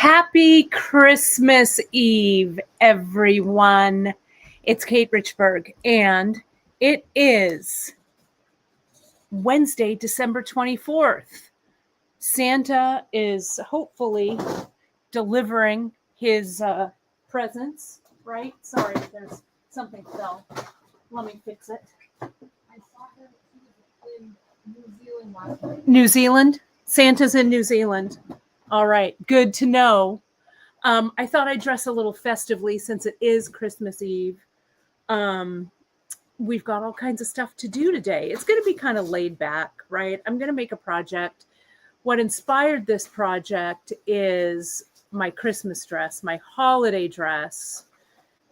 Happy Christmas Eve, everyone. It's Kate Richburg, and it is Wednesday, December 24th. Santa is hopefully delivering his presents, right? Sorry, there's something fell. Let me fix it. I saw him in New Zealand last night. New Zealand? Santa's in New Zealand. All right, good to know. I thought I'd dress a little festively since it is Christmas Eve. We've got all kinds of stuff to do today. It's going to be kind of laid back, right? I'm going to make a project. What inspired this project is my Christmas dress, my holiday dress.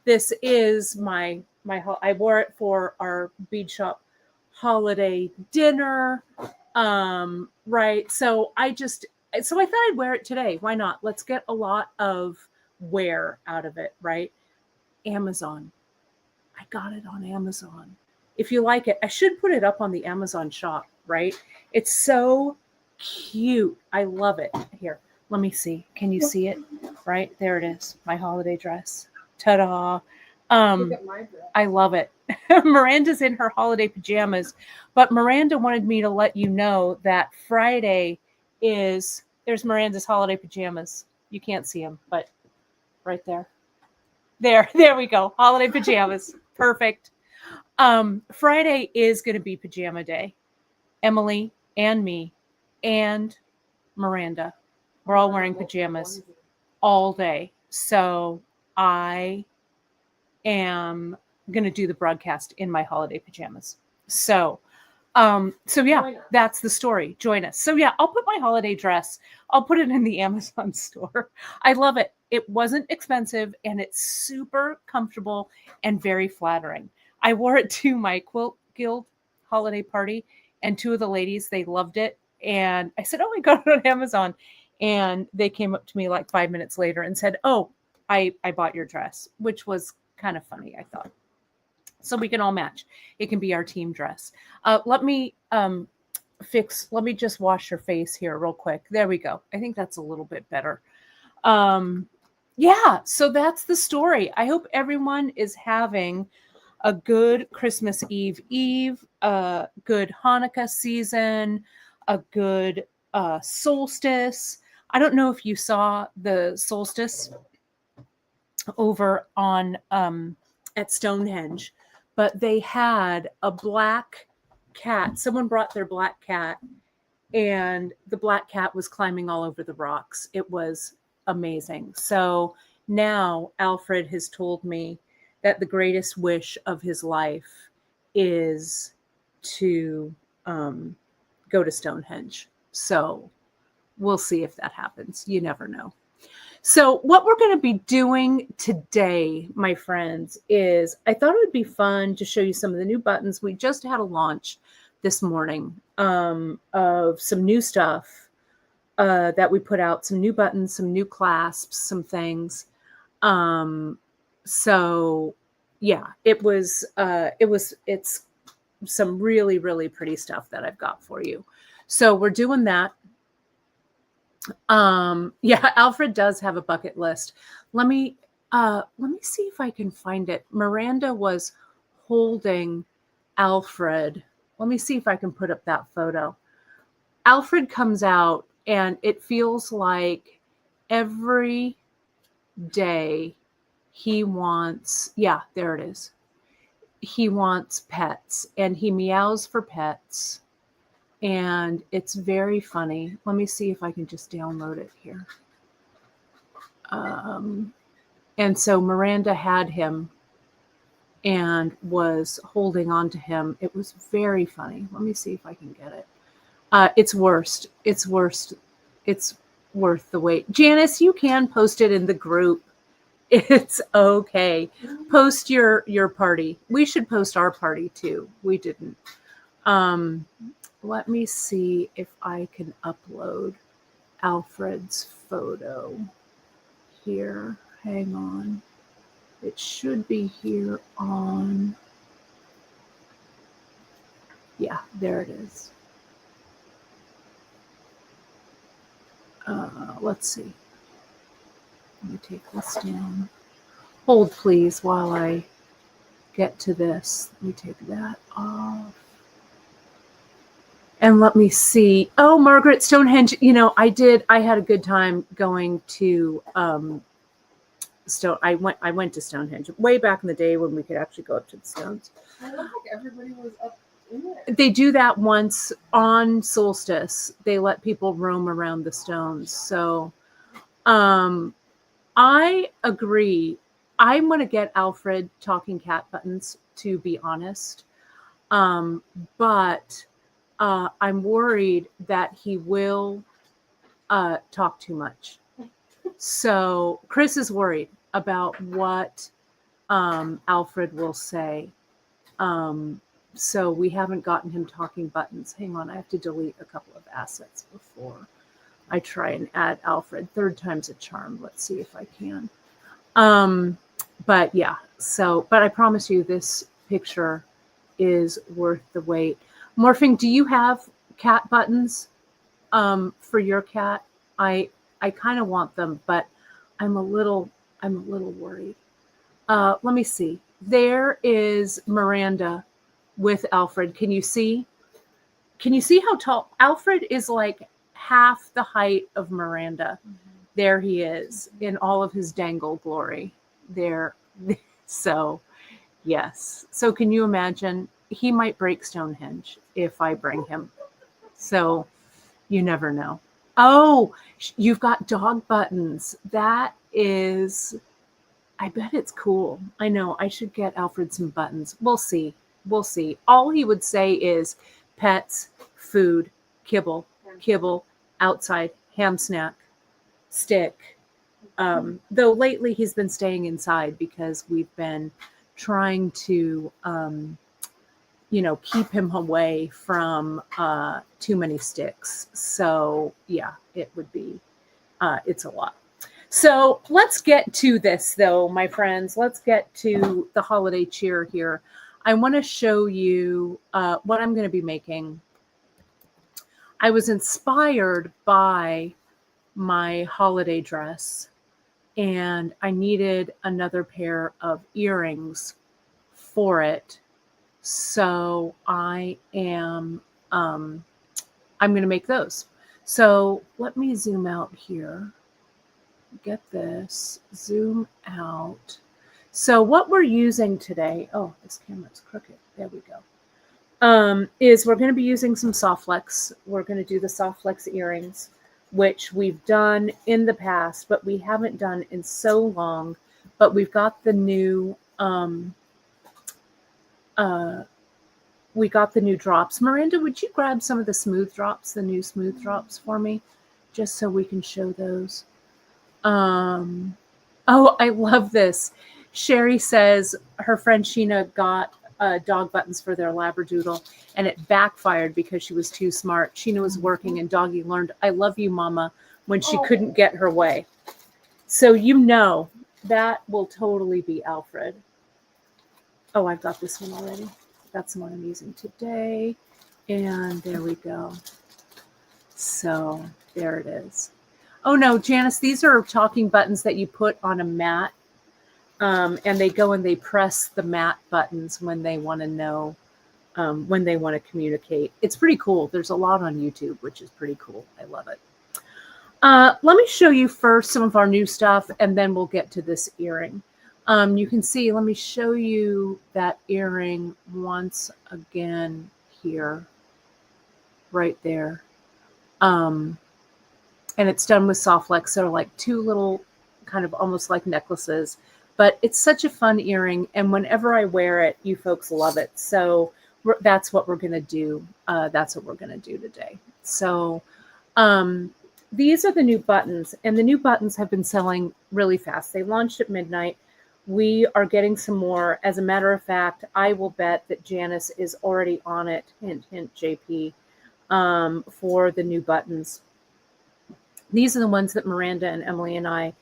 This is my I wore it for our Beadshop holiday dinner. Right. So I thought I'd wear it today. Why not? Let's get a lot of wear out of it, right? Amazon. I got it on Amazon. If you like it, I should put it up on the Amazon shop, right? It's so cute. I love it. Here, let me see. Can you see it? Right? There it is. My holiday dress. Ta-da. Look at my dress. I love it. Miranda's in her holiday pajamas, but Miranda wanted me to let you know that Friday there's Miranda's holiday pajamas. You can't see them, but right there. There we go. Holiday pajamas. Perfect. Friday is going to be pajama day. Emily and me and Miranda. We're all wearing pajamas all day. So I am going to do the broadcast in my holiday pajamas. So yeah, that's the story. Join us. So yeah, I'll put my holiday dress. I'll put it in the Amazon store. I love it. It wasn't expensive and it's super comfortable and very flattering. I wore it to my Quilt Guild holiday party and two of the ladies, they loved it. And I said, oh, I got it on Amazon. And they came up to me like 5 minutes later and said, oh, I bought your dress, which was kind of funny, I thought. So we can all match. It can be our team dress. Let me just wash your face here real quick. There we go. I think that's a little bit better. Yeah, so that's the story. I hope everyone is having a good Christmas Eve, a good Hanukkah season, a good solstice. I don't know if you saw the solstice over on at Stonehenge, but they had a black cat. Someone brought their black cat, and the black cat was climbing all over the rocks. It was amazing. So now Alfred has told me that the greatest wish of his life is to go to Stonehenge. So we'll see if that happens. You never know. So what we're going to be doing today, my friends, is I thought it would be fun to show you some of the new buttons. We just had a launch this morning of some new stuff that we put out, some new buttons, some new clasps, some things. So yeah, it's some really, really pretty stuff that I've got for you. So we're doing that. Yeah, Alfred does have a bucket list. Let me see if I can find it. Miranda was holding Alfred. Let me see if I can put up that photo. Alfred comes out and it feels like every day he wants, yeah, there it is. He wants pets and he meows for pets. And it's very funny. Let me see if I can just download it here. And so Miranda had him and was holding on to him. It was very funny. Let me see if I can get it. It's worst. It's worth the wait. Janice, you can post it in the group. It's okay. Post your party. We should post our party too. We didn't. Let me see if I can upload Alfred's photo here. Hang on. It should be here on. Yeah, there it is. Let's see. Let me take this down. Hold, please, while I get to this. Let me take that off. And let me see. Oh, Margaret, Stonehenge. You know, I had a good time going to I went to Stonehenge way back in the day when we could actually go up to the stones. I love like everybody was up in it. They do that once on solstice. They let people roam around the stones. So I agree. I'm going to get Alfred talking cat buttons, to be honest. But I'm worried that he will talk too much. So Chris is worried about what Alfred will say. So we haven't gotten him talking buttons. Hang on, I have to delete a couple of assets before I try and add Alfred. Third time's a charm. Let's see if I can. But yeah, but I promise you this picture is worth the wait. Morphing, do you have cat buttons for your cat? I kind of want them, but I'm a little worried. Let me see. There is Miranda with Alfred. Can you see? Can you see how tall? Alfred is like half the height of Miranda. There he is in all of his dangle glory. There. So, yes. So can you imagine? He might break Stonehenge if I bring him. So you never know. Oh, you've got dog buttons. That is, I bet it's cool. I know. I should get Alfred some buttons. We'll see. We'll see. All he would say is pets, food, kibble, outside, ham snack, stick. Though lately he's been staying inside because we've been trying to, keep him away from too many sticks. So yeah, it would be, it's a lot. So let's get to this though, my friends. Let's get to the holiday cheer here. I want to show you what I'm going to be making. I was inspired by my holiday dress and I needed another pair of earrings for it. So I am, I'm going to make those. So let me zoom out here. Get this, zoom out. So what we're using today, oh, this camera's crooked. There we go. Is we're going to be using some soft flex. We're going to do the soft flex earrings, which we've done in the past, but we haven't done in so long. But we've got the new, we got the new drops. Miranda, would you grab some of the smooth drops, the new smooth drops for me, just so we can show those? Oh, I love this. Sherry says her friend Sheena got dog buttons for their Labradoodle and it backfired because she was too smart. Sheena was working and Doggy learned, "I love you, Mama," when she couldn't get her way. So that will totally be Alfred. Oh, I've got this one already. That's the one I'm using today. And there we go. So there it is. Oh no, Janice, these are talking buttons that you put on a mat. And they go and they press the mat buttons when they want to know, when they want to communicate. It's pretty cool. There's a lot on YouTube, which is pretty cool. I love it. Let me show you first some of our new stuff, and then we'll get to this earring. You can see, let me show you that earring once again here, right there. And it's done with soft flex. They're like two little kind of almost like necklaces, but it's such a fun earring. And whenever I wear it, you folks love it. So that's what we're going to do. That's what we're going to do today. So these are the new buttons, and the new buttons have been selling really fast. They launched at midnight. We are getting some more. As a matter of fact, I will bet that Janice is already on it, hint, hint, JP, for the new buttons. These are the ones that Miranda and Emily and I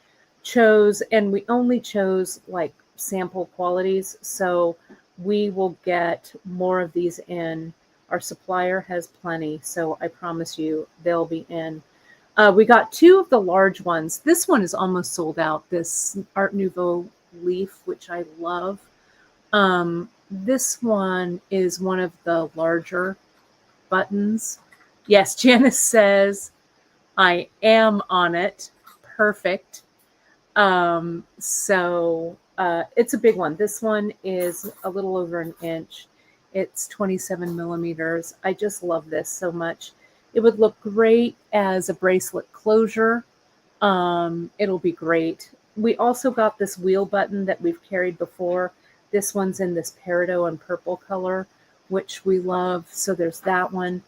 chose, and we only chose like sample qualities. So we will get more of these in. Our supplier has plenty, so I promise you they'll be in. We got two of the large ones. This one is almost sold out, this Art Nouveau leaf, which I love. This one is one of the larger buttons. Yes, Janice says, I am on it. Perfect. It's a big one. This one is a little over an inch. It's 27 millimeters. I just love this so much. It would look great as a bracelet closure. It'll be great. We also got this wheel button that we've carried before. This one's in this peridot and purple color, which we love. So there's that one.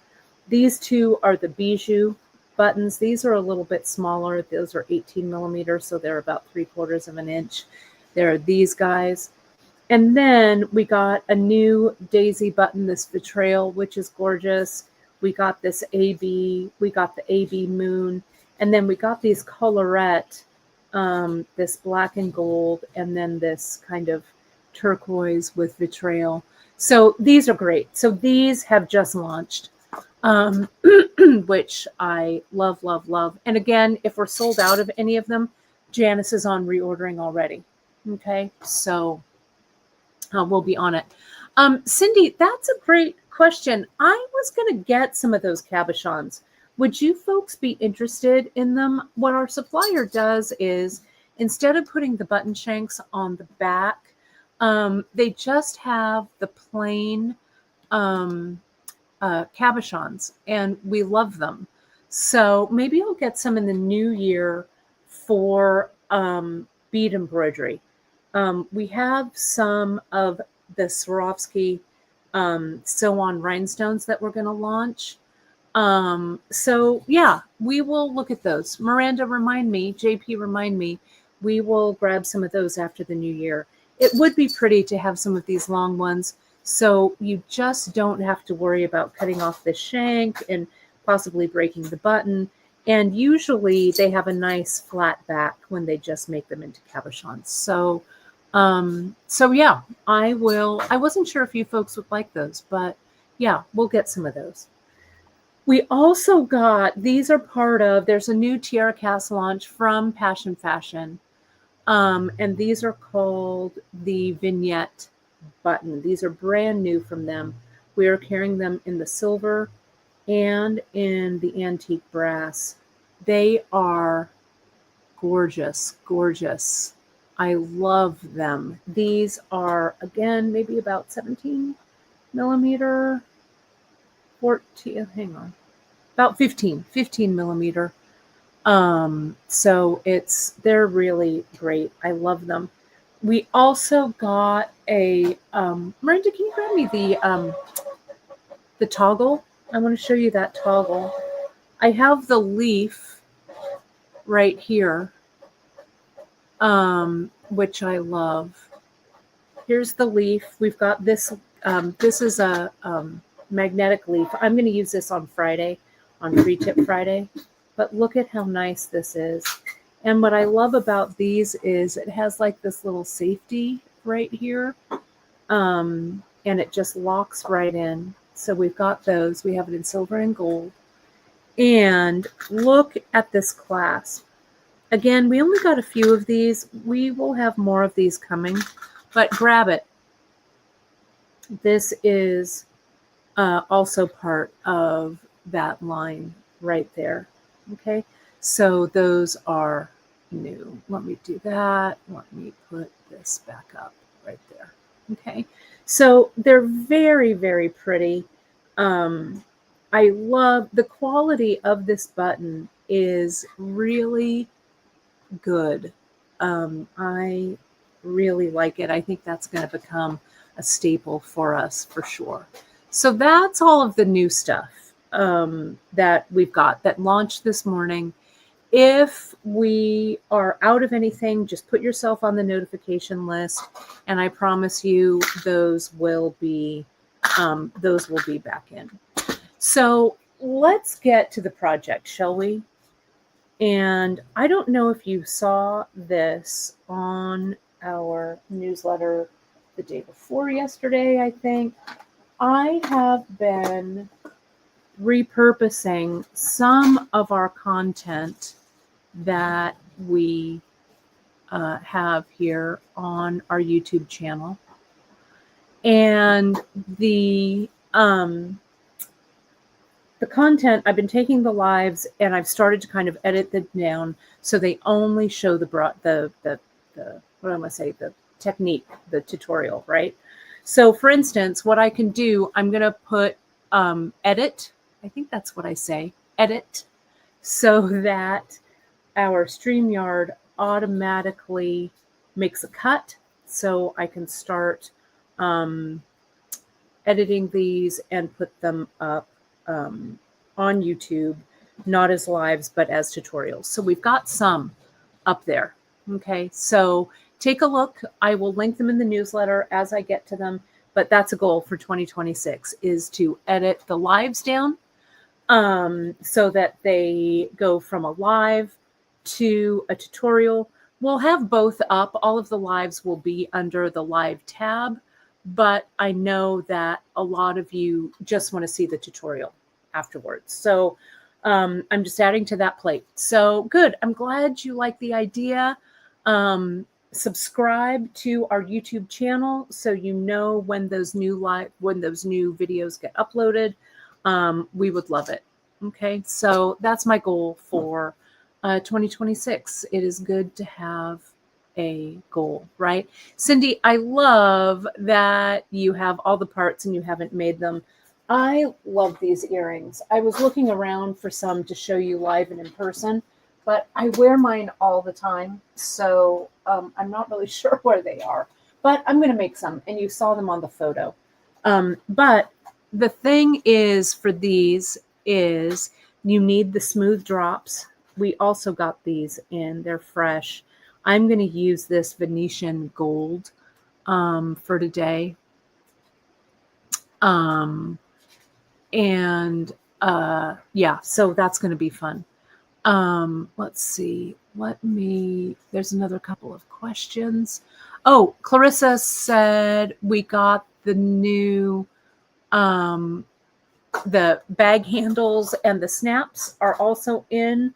These two are the bijou buttons. These are a little bit smaller. Those are 18 millimeters, so they're about 3/4 of an inch. There are these guys. And then we got a new daisy button, this vitrail, which is gorgeous. We got this AB, we got the AB moon, and then we got these colorette, this black and gold, and then this kind of turquoise with vitrail. So these are great. So these have just launched, which I love, love, love. And again, if we're sold out of any of them, Janice is on reordering already. Okay, so we'll be on it. Cindy, that's a great question. I was going to get some of those cabochons. Would you folks be interested in them? What our supplier does is, instead of putting the button shanks on the back, they just have the plain cabochons, and we love them. So maybe I'll get some in the new year for bead embroidery. We have some of the Swarovski sew-on rhinestones that we're going to launch. So yeah, we will look at those. Miranda, remind me, JP, remind me, we will grab some of those after the new year. It would be pretty to have some of these long ones, so you just don't have to worry about cutting off the shank and possibly breaking the button. And usually they have a nice flat back when they just make them into cabochons. So yeah, I wasn't sure if you folks would like those, but yeah, we'll get some of those. We also got, these are part of, there's a new tiara cast launch from Passion Fashion. And these are called the vignette button. These are brand new from them. We are carrying them in the silver and in the antique brass. They are gorgeous, gorgeous. I love them. These are, again, maybe about 17 millimeter, 14, hang on, about 15 millimeter. So they're really great. I love them. We also got a, Miranda, can you grab me the toggle? I want to show you that toggle. I have the leaf right here, which I love. Here's the leaf. We've got this, this is a magnetic leaf. I'm going to use this on Friday, on Free Tip Friday. But look at how nice this is. And what I love about these is it has like this little safety right here. And it just locks right in. So we've got those. We have it in silver and gold. And look at this clasp. Again, we only got a few of these. We will have more of these coming, but grab it. This is also part of that line right there. Okay, so those are new. Let me do that. Let me put this back up right there. Okay, so they're very, very pretty. I love the quality of this button is really good. I really like it. I think that's going to become a staple for us for sure. So that's all of the new stuff that we've got that launched this morning. If we are out of anything, just put yourself on the notification list, and I promise you those will be back in. So let's get to the project, shall we? And I don't know if you saw this on our newsletter the day before yesterday, I think. I have been repurposing some of our content that we have here on our YouTube channel. And the content, I've been taking the lives and I've started to kind of edit them down so they only show the what do I want to say, the technique, the tutorial, right? So for instance, what I can do, I'm going to put edit. I think that's what I say, edit, so that our StreamYard automatically makes a cut. So I can start editing these and put them up on YouTube, not as lives, but as tutorials. So we've got some up there. Okay, so take a look. I will link them in the newsletter as I get to them, but that's a goal for 2026 is to edit the lives down so that they go from a live to a tutorial. We'll have both up. All of the lives will be under the live tab, but I know that a lot of you just want to see the tutorial afterwards. So I'm just adding to that plate. So good. I'm glad you like the idea. Subscribe to our YouTube channel so you know when those new videos get uploaded. We would love it. Okay, so that's my goal for 2026. It is good to have a goal, right? Cindy, I love that you have all the parts and you haven't made them. I love these earrings. I was looking around for some to show you live and in person, but I wear mine all the time, so I'm not really sure where they are. But I'm going to make some, and you saw them on the photo. But the thing is for these is you need the smooth drops. We also got these in. They're fresh. I'm going to use this Venetian gold for today. Yeah, so that's going to be fun. Let's see. There's another couple of questions. Oh, Clarissa said we got the new, the bag handles and the snaps are also in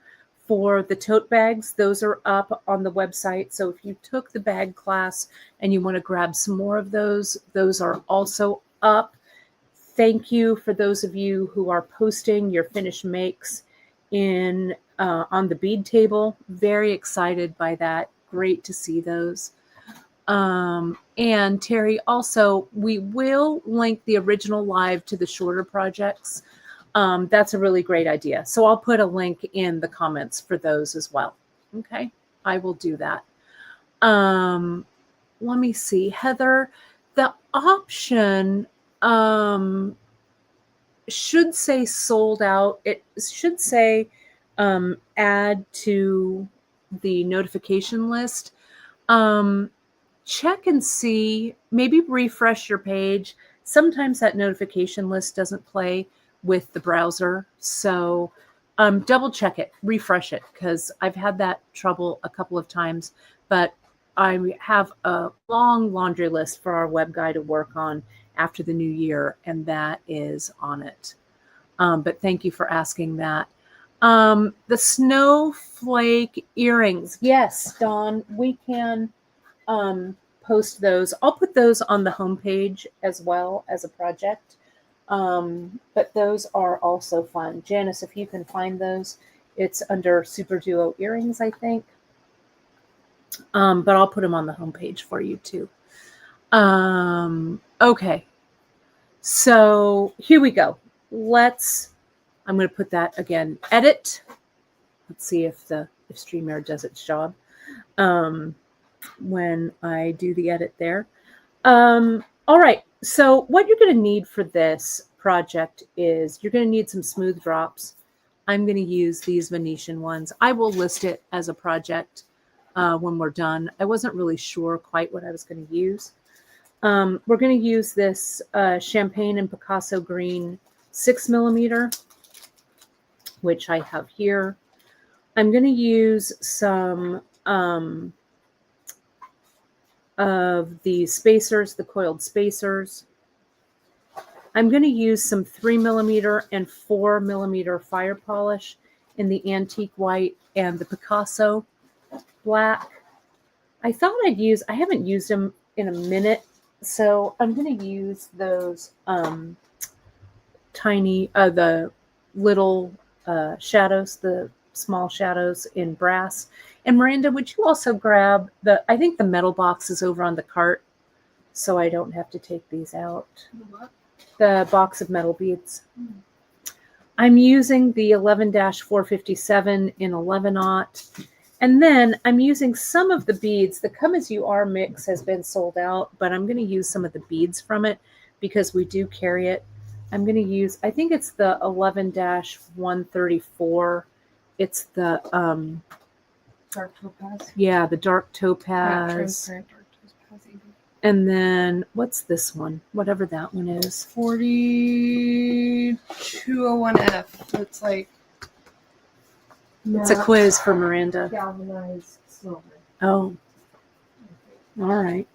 for the tote bags. Those are up on the website. So if you took the bag class and you want to grab some more of those are also up. Thank you for those of you who are posting your finished makes in on the bead table. Very excited by that. Great to see those. And Terry, also, we will link the original live to the shorter projects. That's a really great idea. So I'll put a link in the comments for those as well. Okay, I will do that. Let me see, Heather, the option should say sold out. It should say add to the notification list. Check and see, maybe refresh your page. Sometimes that notification list doesn't play with the browser. So double check it, refresh it, because I've had that trouble a couple of times, but I have a long laundry list for our web guy to work on after the new year, and that is on it. But thank you for asking that. The snowflake earrings. Yes, Dawn, we can post those. I'll put those on the homepage as well as a project. But those are also fun. Janice, if you can find those, it's under Super Duo earrings, I think. But I'll put them on the homepage for you too. Okay. So here we go. I'm going to put that again, edit. Let's see if StreamYard does its job when I do the edit there. All right. So what you're going to need for this project is you're going to need some smooth drops. I'm going to use these Venetian ones. I will list it as a project when we're done. I wasn't really sure quite what I was going to use. We're going to use this Champagne and Picasso green 6mm, which I have here. I'm going to use some of the spacers, the coiled spacers. I'm going to use some 3mm and 4mm fire polish in the antique white and the Picasso black. I thought I haven't used them in a minute, so I'm going to use those the little shadows, the small shadows in brass. And Miranda, would you also grab I think the metal box is over on the cart, so I don't have to take these out. What? The box of metal beads. I'm using the 11-457 in 11/0. And then I'm using some of the beads. The Come As You Are mix has been sold out, but I'm going to use some of the beads from it because we do carry it. I'm going to use, I think it's the 11-134. It's the, Dark topaz. yeah, the dark Yeah, topaz. transparent dark topaz. And then what's this one? Whatever that one is. 4201F. It's like It's a quiz for Miranda. galvanized silver. Oh, all right.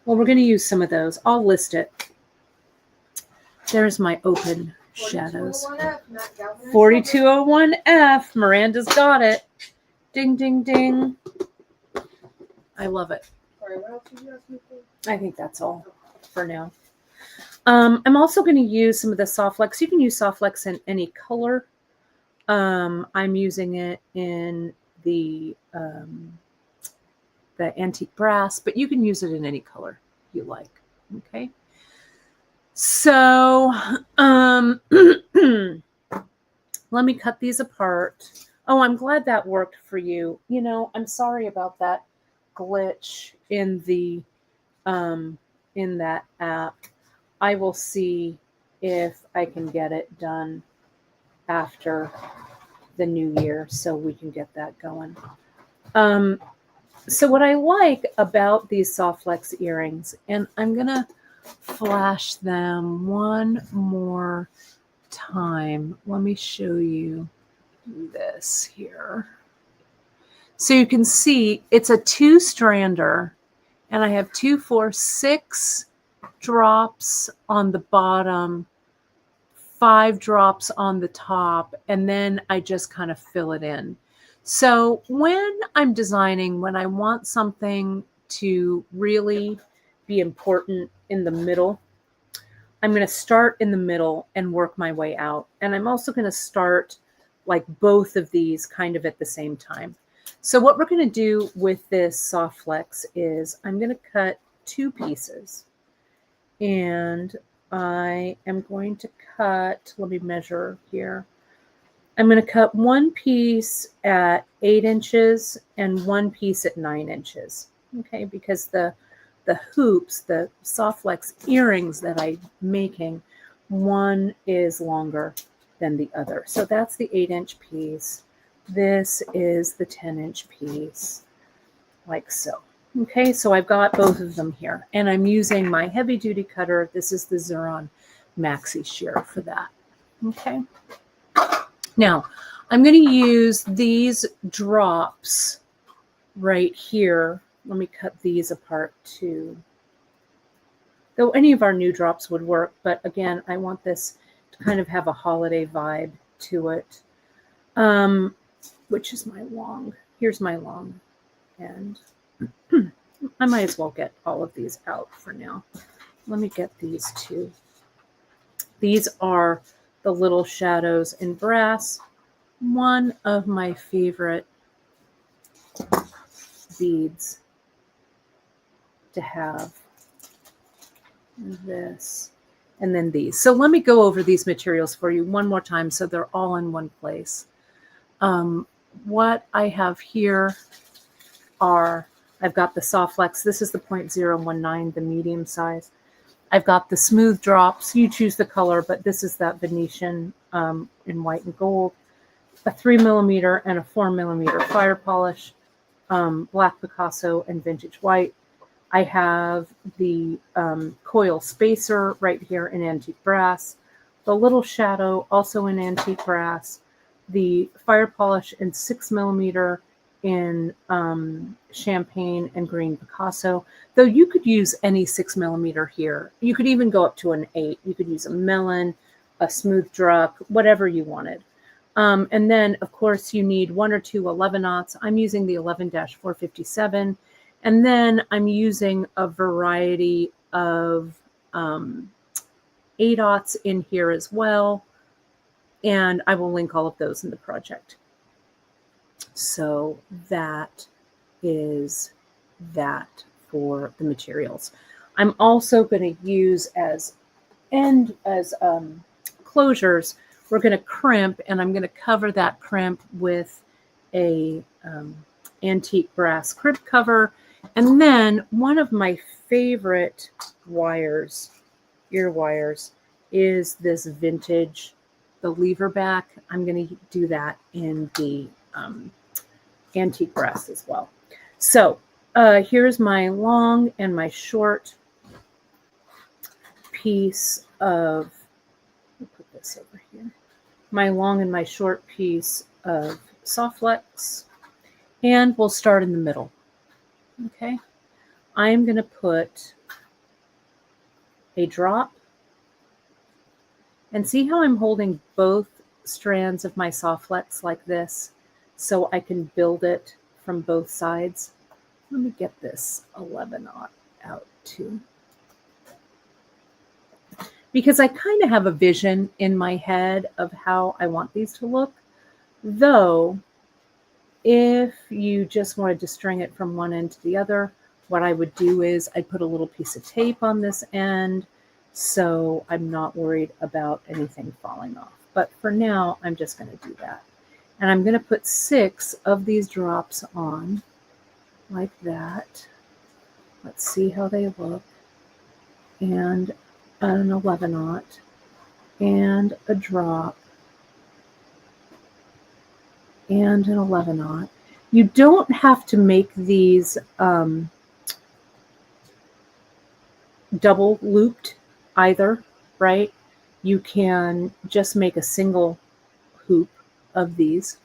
Well, we're going to use some of those. I'll list it. There's my open shadows. 4201F, not galvanized 4201F. Miranda's got it. Ding, ding, ding. I love it. Sorry, what else did you ask me for? I think that's all for now. I'm also going to use some of the Softflex. You can use Softflex in any color. I'm using it in the antique brass, but you can use it in any color you like. Okay. So let me cut these apart. Oh, I'm glad that worked for you. You know, I'm sorry about that glitch in that app. I will see if I can get it done after the new year so we can get that going. So what I like about these Softflex earrings, and I'm gonna flash them one more time. Let me show you this here. So you can see it's a 2-strander, and I have 2, 4, 6 drops on the bottom, 5 drops on the top, and then I just kind of fill it in. So when I'm designing, when I want something to really be important in the middle, I'm going to start in the middle and work my way out. And I'm also going to start like both of these kind of at the same time. So what we're going to do with this Softflex is I'm going to cut 2 pieces. And I am going to cut, let me measure here. I'm going to cut 1 piece at 8 inches and 1 piece at 9 inches. Okay, because the hoops, the Softflex earrings that I'm making, one is longer than the other. So that's the 8-inch piece. This is the 10-inch piece, like so. Okay, so I've got both of them here, and I'm using my heavy-duty cutter. This is the Xuron Maxi Shear for that. Okay. Now, I'm going to use these drops right here. Let me cut these apart too. Though any of our new drops would work, but again, I want this to kind of have a holiday vibe to it. Which is my long. Here's my long end. I might as well get all of these out for now. Let me get these 2. These are the little shadows in brass. One of my favorite beads to have. This. And then these. So let me go over these materials for you one more time so they're all in one place. What I have here are, I've got the Softflex. This is the 0.019, the medium size. I've got the smooth drops. You choose the color, but this is that Venetian in white and gold. A 3mm and a 4mm fire polish, black Picasso and vintage white. I have the coil spacer right here in antique brass. The little shadow also in antique brass. The fire polish in 6mm in Champagne and Green Picasso, though you could use any 6mm here. You could even go up to an 8. You could use a melon, a smooth druck, whatever you wanted. And then, of course, you need 1 or 2 11-aughts. I'm using the 11-457. And then I'm using a variety of 8-aughts in here as well. And I will link all of those in the project. So that is that for the materials. I'm also going to use as closures, we're going to crimp, and I'm going to cover that crimp with a antique brass crimp cover. And then one of my favorite wires, ear wires, is this vintage, the lever back. I'm going to do that in the antique brass as well. So here's my long and my short piece of, I'll put this over here, my long and my short piece of soft flex, and we'll start in the middle. Okay, I'm going to put a drop, and see how I'm holding both strands of my soft flex like this so I can build it from both sides. Let me get this 11-aught out too, because I kind of have a vision in my head of how I want these to look. Though, if you just wanted to string it from one end to the other, what I would do is I'd put a little piece of tape on this end, so I'm not worried about anything falling off. But for now, I'm just going to do that. And I'm going to put 6 of these drops on like that. Let's see how they look. And an 11-aught and a drop and an 11-aught. You don't have to make these double looped either, right? You can just make a single hoop of these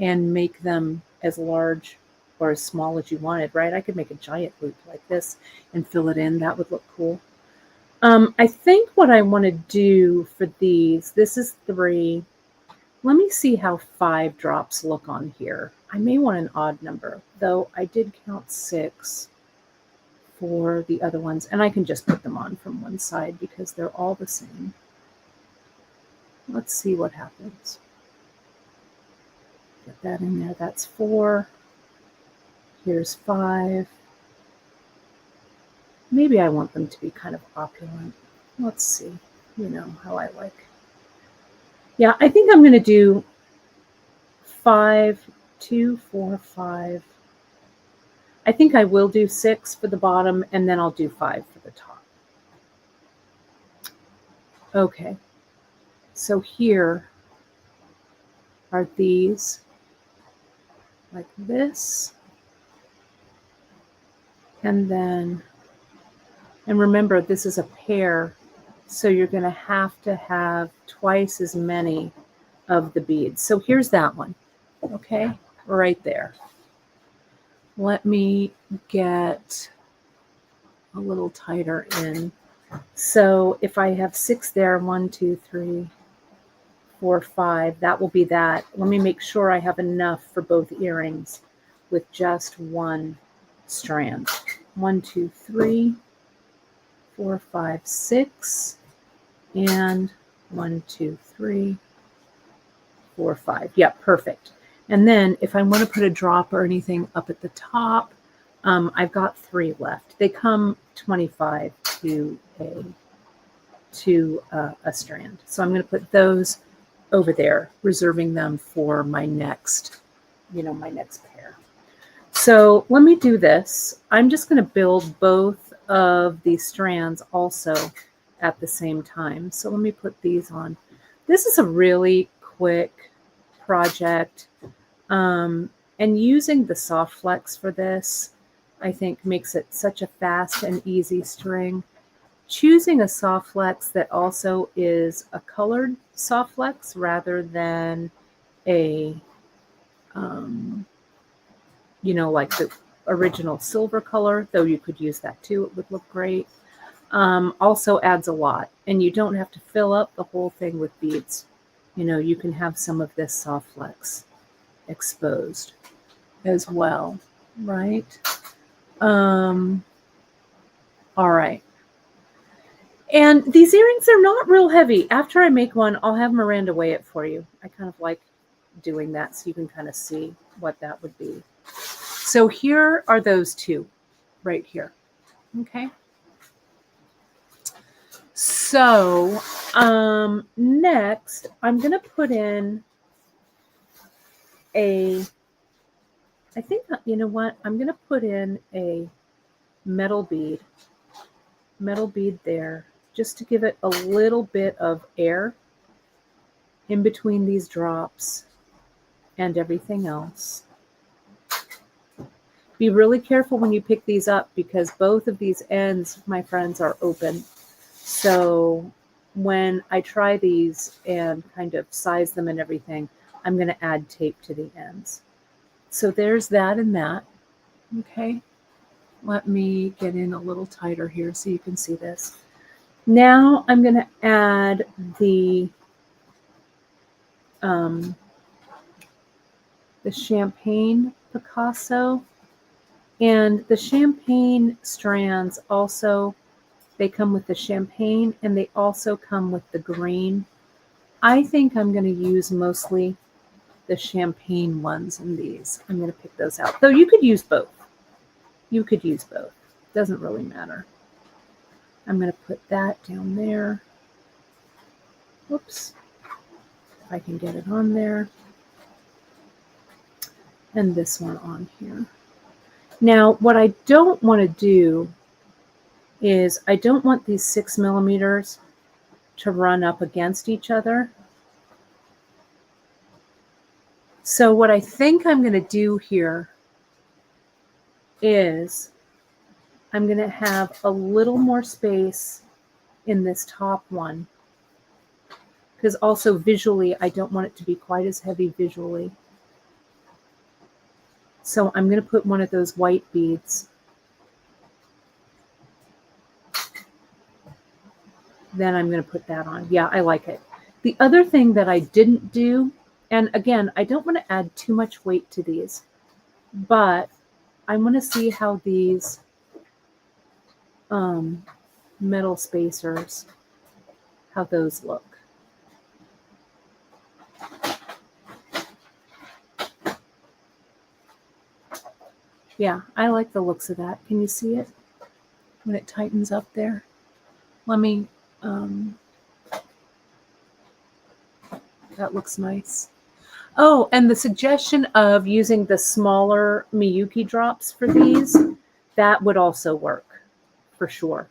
and make them as large or as small as you wanted, right? I could make a giant loop like this and fill it in. That would look cool. I think what I want to do for these, this is 3. Let me see how 5 drops look on here. I may want an odd number, though I did count 6 for the other ones, and I can just put them on from one side because they're all the same. Let's see what happens. Get that in there. That's 4. Here's 5. Maybe I want them to be kind of opulent. Let's see. You know how I like. Yeah, I think I'm going to do 5, 2, 4, 5. I think I will do 6 for the bottom, and then I'll do 5 for the top. Okay. So here are these like this. And then, and remember, this is a pair, so you're going to have twice as many of the beads. So here's that one, okay, right there. Let me get a little tighter in. So if I have 6 there, 1, 2, 3, 4, 5, that will be that. Let me make sure I have enough for both earrings with just one strand. 1, 2, 3, 4, 5, 6, and 1, 2, 3, 4, 5. Yep, perfect. And then if I want to put a drop or anything up at the top, I've got 3 left. They come 25 to a strand. So I'm going to put those over there, reserving them for my next, my next pair. So let me do this. I'm just going to build both of these strands also at the same time. So let me put these on. This is a really quick project. And using the soft flex for this, I think, makes it such a fast and easy string. Choosing a soft flex that also is a colored soft flex rather than a like the original silver color, though you could use that too. It would look great. Also adds a lot, and you don't have to fill up the whole thing with beads. You can have some of this soft flex exposed as well, right? All right. And these earrings are not real heavy. After I make one, I'll have Miranda weigh it for you. I kind of like doing that so you can kind of see what that would be. So here are those two right here. Okay. So next, I'm going to put in I think, you know what? I'm going to put in a metal bead there, just to give it a little bit of air in between these drops and everything else. Be really careful when you pick these up because both of these ends, my friends, are open. So when I try these and kind of size them and everything, I'm going to add tape to the ends. So there's that and that. Okay. Let me get in a little tighter here so you can see this. Now I'm going to add the champagne Picasso, and the champagne strands also, they come with the champagne and they also come with the green. I think I'm going to use mostly the champagne ones in these. I'm going to pick those out, though you could use both. Doesn't really matter. I'm going to put that down there. Whoops. If I can get it on there. And this one on here. Now, what I don't want to do is I don't want these 6 millimeters to run up against each other. So what I think I'm going to do here is I'm going to have a little more space in this top one, because also visually I don't want it to be quite as heavy visually. So I'm going to put one of those white beads. Then I'm going to put that on. Yeah, I like it. The other thing that I didn't do, and again, I don't want to add too much weight to these, but I want to see how these metal spacers, how those look. Yeah, I like the looks of that. Can you see it when it tightens up there? Let me, that looks nice. Oh, and the suggestion of using the smaller Miyuki drops for these, that would also work for sure.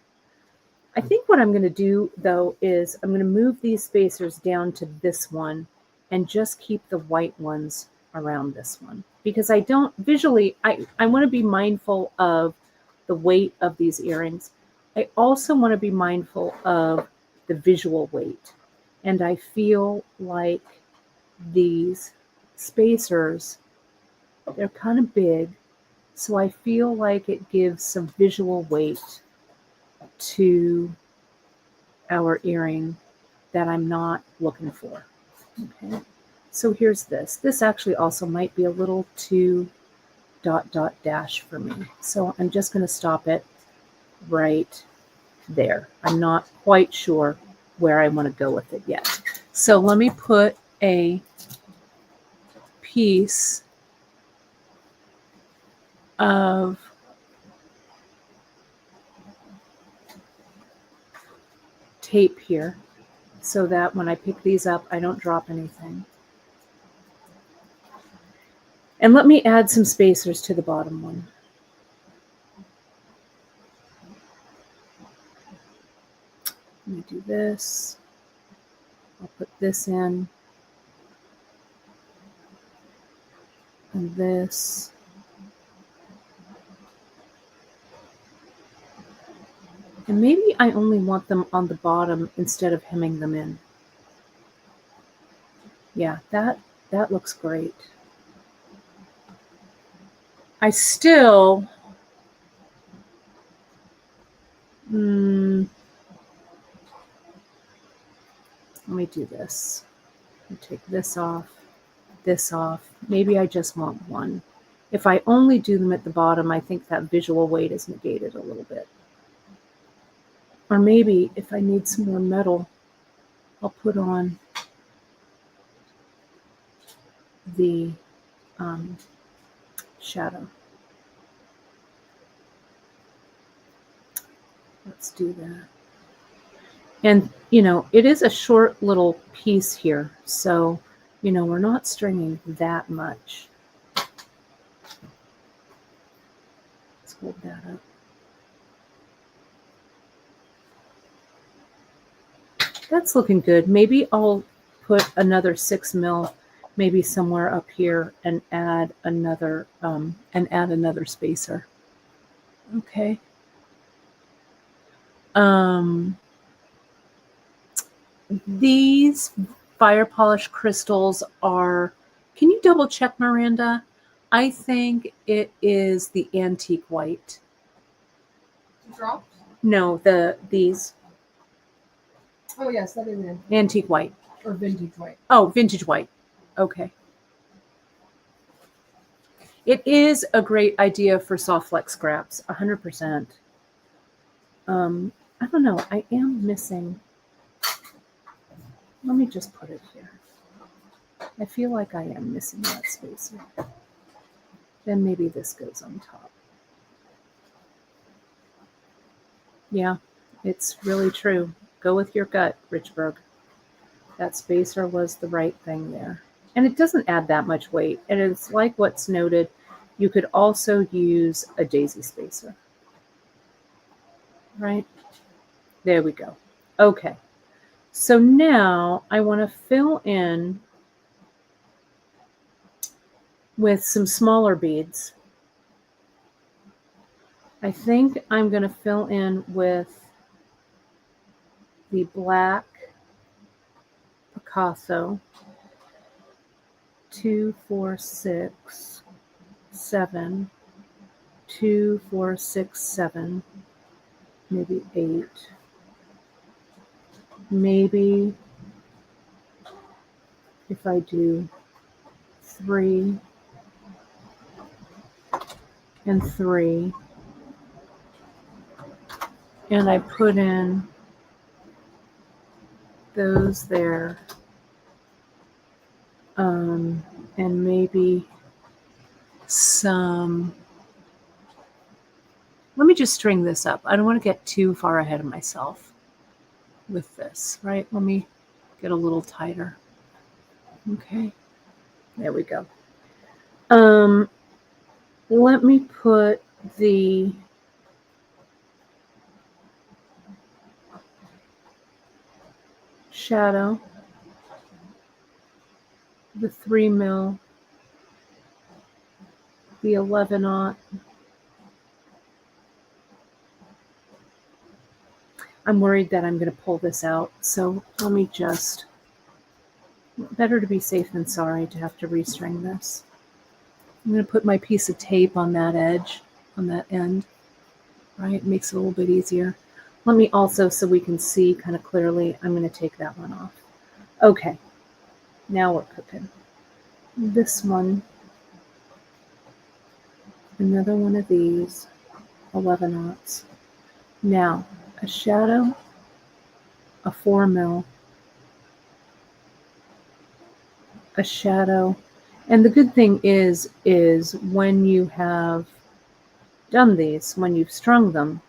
I think what I'm going to do, though, is I'm going to move these spacers down to this one and just keep the white ones around this one. Because I don't, visually, I want to be mindful of the weight of these earrings. I also want to be mindful of the visual weight. And I feel like these spacers, they're kind of big. So I feel like it gives some visual weight to our earring that I'm not looking for. Okay, so here's this. This actually also might be a little too ... dash for me. So I'm just going to stop it right there. I'm not quite sure where I want to go with it yet. So let me put a piece of tape here so that when I pick these up, I don't drop anything. And let me add some spacers to the bottom one. Let me do this. I'll put this in. And this. And maybe I only want them on the bottom instead of hemming them in. Yeah, that looks great. I still, let me do this. I'll take this off, this off. Maybe I just want one. If I only do them at the bottom, I think that visual weight is negated a little bit. Or maybe if I need some more metal, I'll put on the shadow. Let's do that. And, you know, it is a short little piece here. So, you know, we're not stringing that much. Let's hold that up. That's looking good. Maybe I'll put another 6 mil maybe somewhere up here and add another spacer. Okay. These fire polish crystals are, can you double check, Miranda? I think it is the antique white. Dropped? No, these Oh yes, that is it. antique white. Or vintage white. Oh, vintage white. Okay. It is a great idea for soft flex scraps, 100%. I don't know. I am missing. Let me just put it here. I feel like I am missing that spacer. Then maybe this goes on top. Yeah, it's really true. Go with your gut, Richburg. That spacer was the right thing there. And it doesn't add that much weight. And it's like what's noted, you could also use a daisy spacer. Right? There we go. Okay. So now I want to fill in with some smaller beads. I think I'm going to fill in with the black Picasso 2, 4, 6, 7, 2, 4, 6, 7, maybe 8, maybe if I do 3 and 3, and I put in those there, and maybe some, let me just string this up. I don't want to get too far ahead of myself with this, right? Let me get a little tighter. Okay, there we go. Let me put the shadow, the 3 mil, the 11-aught. I'm worried that I'm going to pull this out, so let me just, better to be safe than sorry to have to restring this. I'm going to put my piece of tape on that edge, on that end, right? It makes it a little bit easier. Let me also, so we can see kind of clearly, I'm going to take that one off. Okay, now we're cooking. This one, another one of these, 11-aughts. Now, a shadow, a 4 mil, a shadow. And the good thing is when you have done these, when you've strung them,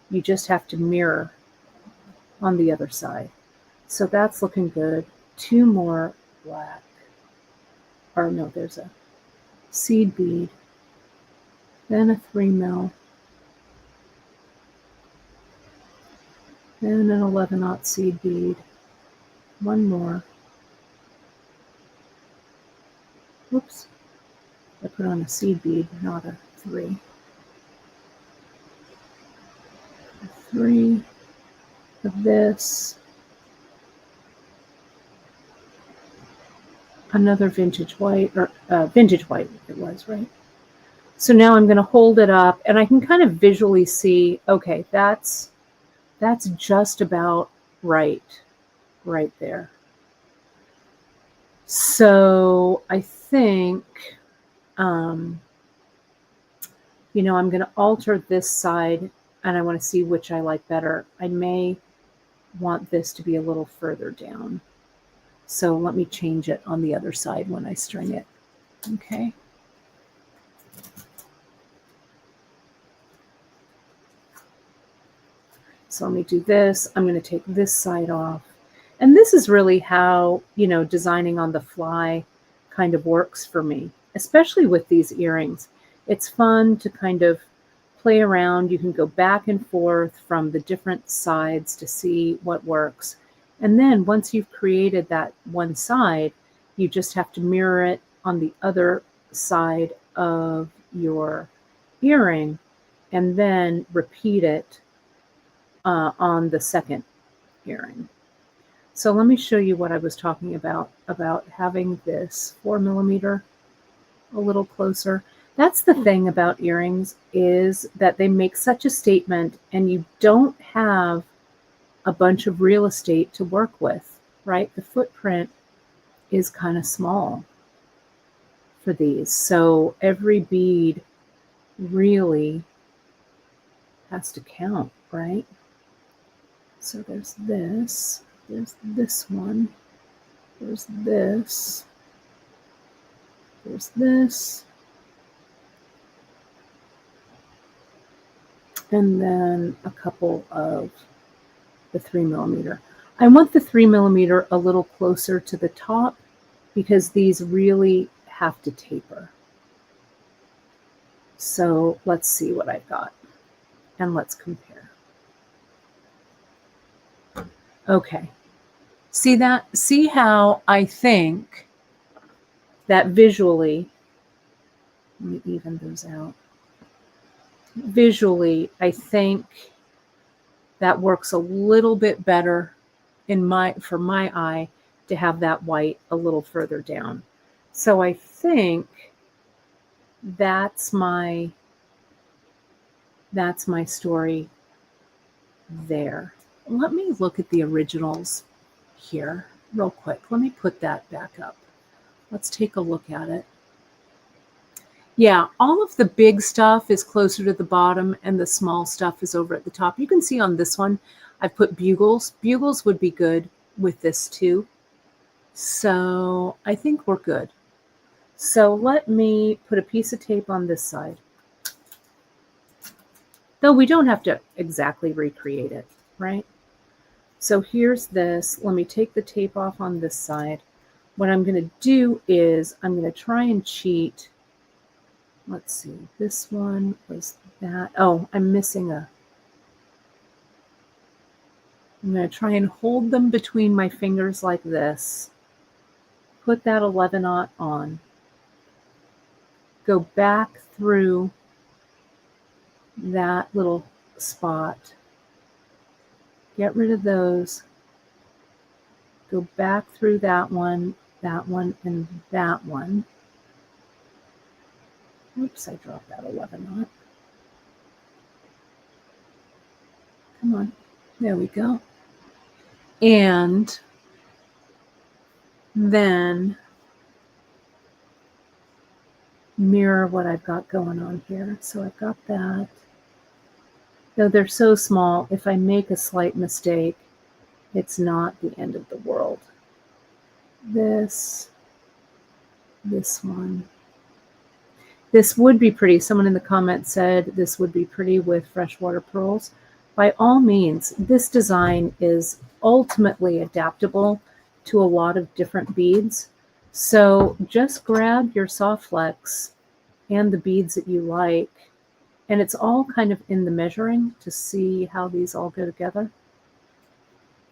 you just have to mirror on the other side. So that's looking good. 2 more black. Or no, there's a seed bead. Then a 3 mil. Then an 11-aught seed bead. One more. Whoops. I put on a seed bead, not a 3. A 3 of this. another vintage white, or vintage white it was, right? So now I'm going to hold it up and I can kind of visually see, okay, that's just about right there. So I think, I'm going to alter this side and I want to see which I like better. I may want this to be a little further down. So let me change it on the other side when I string it. Okay. So let me do this. I'm going to take this side off. And this is really how, designing on the fly kind of works for me, especially with these earrings. It's fun to kind of play around. You can go back and forth from the different sides to see what works. And then once you've created that one side, you just have to mirror it on the other side of your earring and then repeat it on the second earring. So let me show you what I was talking about having this 4mm a little closer. That's the thing about earrings, is that they make such a statement and you don't have a bunch of real estate to work with, right? The footprint is kind of small for these. So every bead really has to count, right? So there's this one, there's this, and then a couple of the 3mm. I want the 3mm a little closer to the top because these really have to taper. So let's see what I've got and let's compare. Okay. See that? See how I think that visually, let me even those out. Visually, I think that works a little bit better for my eye to have that white a little further down. So I think that's my story there. Let me look at the originals here real quick. Let me put that back up. Let's take a look at it. Yeah, all of the big stuff is closer to the bottom and the small stuff is over at the top. You can see on this one, I've put bugles. Bugles would be good with this too. So I think we're good. So let me put a piece of tape on this side. Though we don't have to exactly recreate it, right? So here's this. Let me take the tape off on this side. What I'm going to do is I'm going to try and cheat. Let's see. This one was that. Oh, I'm missing a. I'm going to try and hold them between my fingers like this. Put that 11-aught on. Go back through that little spot. Get rid of those. Go back through that one, and that one. Oops, I dropped that 11-aught. Come on. There we go. And then mirror what I've got going on here. So I've got that. Though they're so small, if I make a slight mistake, it's not the end of the world. This one. This would be pretty. Someone in the comments said this would be pretty with freshwater pearls. By all means, this design is ultimately adaptable to a lot of different beads. So just grab your soft flex and the beads that you like, and it's all kind of in the measuring to see how these all go together.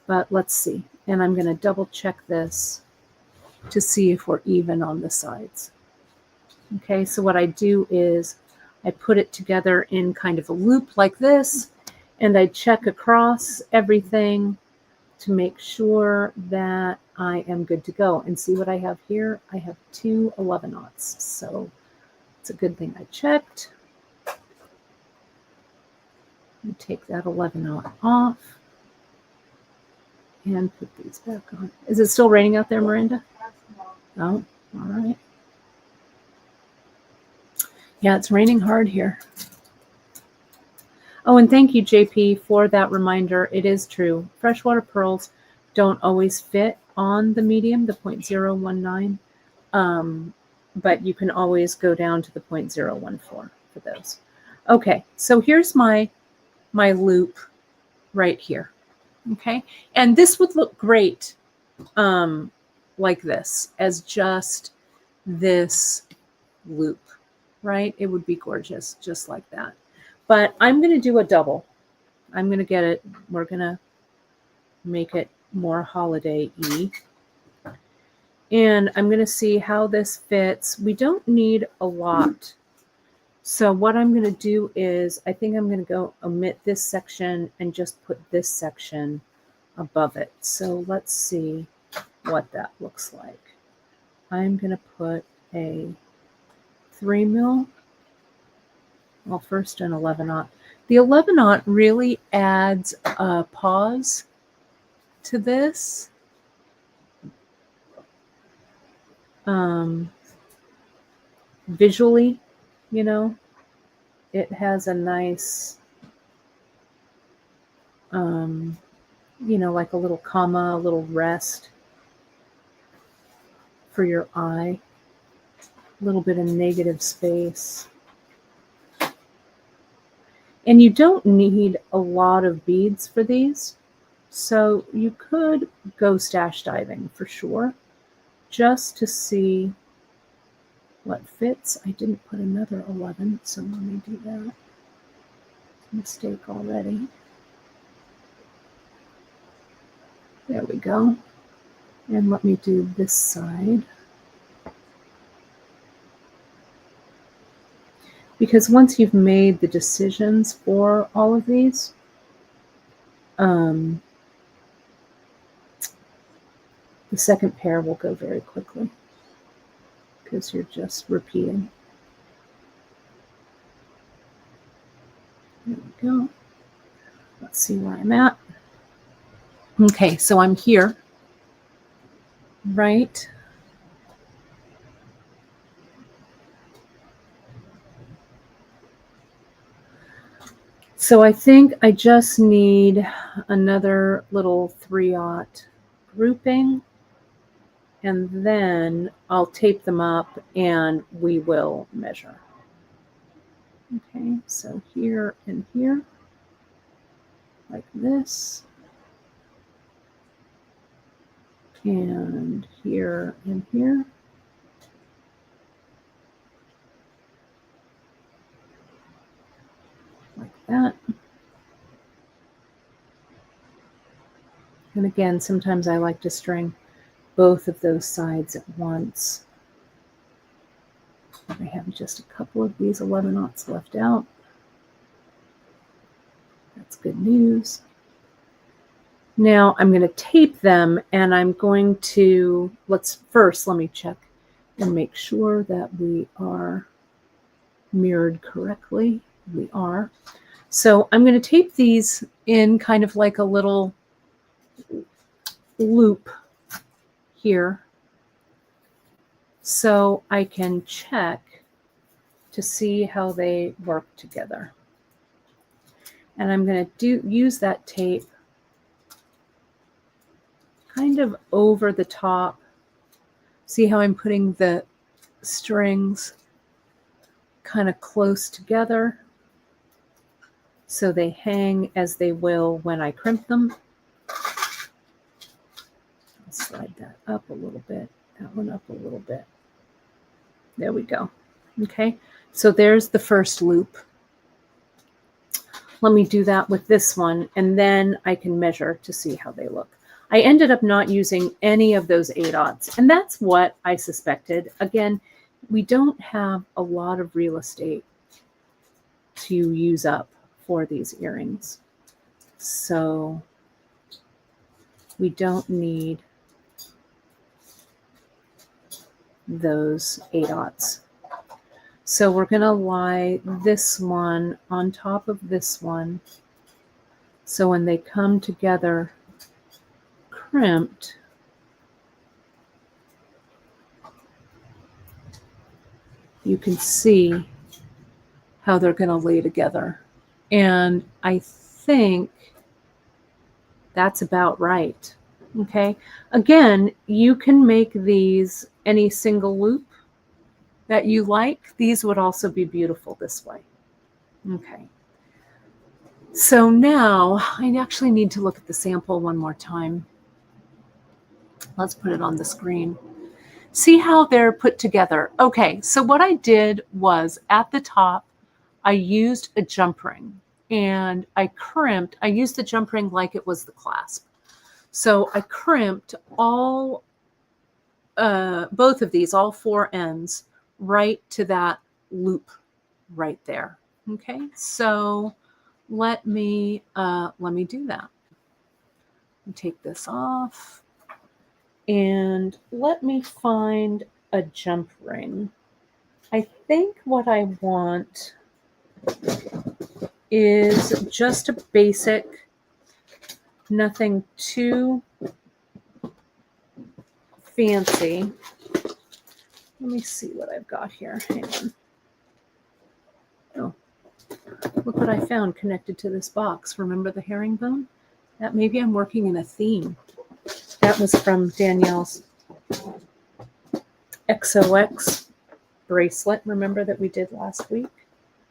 But let's see. And I'm going to double check this to see if we're even on the sides. Okay, so what I do is I put it together in kind of a loop like this, and I check across everything to make sure that I am good to go. And see what I have here? I have 2 11-aughts. So it's a good thing I checked. And take that 11-aught off and put these back on. Is it still raining out there, Miranda? Oh, all right. Yeah, it's raining hard here. Oh, and thank you, JP, for that reminder. It is true. Freshwater pearls don't always fit on the medium, the 0.019, but you can always go down to the 0.014 for those. Okay, so here's my loop right here. Okay, and this would look great like this, as just this loop, right? It would be gorgeous, just like that. But I'm going to do a double. I'm going to get it. We're going to make it more holiday-y. And I'm going to see how this fits. We don't need a lot. So what I'm going to do is, I think I'm going to go omit this section and just put this section above it. So let's see what that looks like. I'm going to put a 3 mil. Well, first an 11-aught. The 11-aught really adds a pause to this. Visually, you know, it has a nice, you know, like a little comma, a little rest for your eye, a little bit of negative space. And you don't need a lot of beads for these. So you could go stash diving for sure, just to see what fits. I didn't put another 11, so let me do that. Mistake already. There we go. And let me do this side. Because once you've made the decisions for all of these, the second pair will go very quickly because you're just repeating. There we go. Let's see where I'm at. Okay, so I'm here, right? So I think I just need another little 3/0 grouping, and then I'll tape them up and we will measure. Okay, so here and here, like this, and here and here. Like that. And again, sometimes I like to string both of those sides at once. I have just a couple of these 11/0 left out. That's good news. Now I'm going to tape them, and I'm going to, let me check and make sure that we are mirrored correctly. We are. So I'm going to tape these in kind of like a little loop here, so I can check to see how they work together. And I'm going to use that tape kind of over the top. See how I'm putting the strings kind of close together so they hang as they will when I crimp them. I'll slide that up a little bit, that one up a little bit. There we go. Okay, so there's the first loop. Let me do that with this one, and then I can measure to see how they look. I ended up not using any of those 8/0, and that's what I suspected. Again, we don't have a lot of real estate to use up for these earrings, so we don't need those 8/0. So we're going to lie this one on top of this one. So when they come together crimped, you can see how they're going to lay together. And I think that's about right. Okay. Again, you can make these any single loop that you like. These would also be beautiful this way. Okay. So now I actually need to look at the sample one more time. Let's put it on the screen. See how they're put together. Okay, so what I did was at the top, I used a jump ring and I crimped. I used the jump ring like it was the clasp. So I crimped all, both of these, all 4 ends, right to that loop right there. Okay, so let me do that. Take this off and let me find a jump ring. I think what I want is just a basic, nothing too fancy. Let me see what I've got here. Hang on. Oh, look what I found connected to this box. Remember the herringbone? That maybe I'm working in a theme. That was from Danielle's XOX bracelet. Remember that we did last week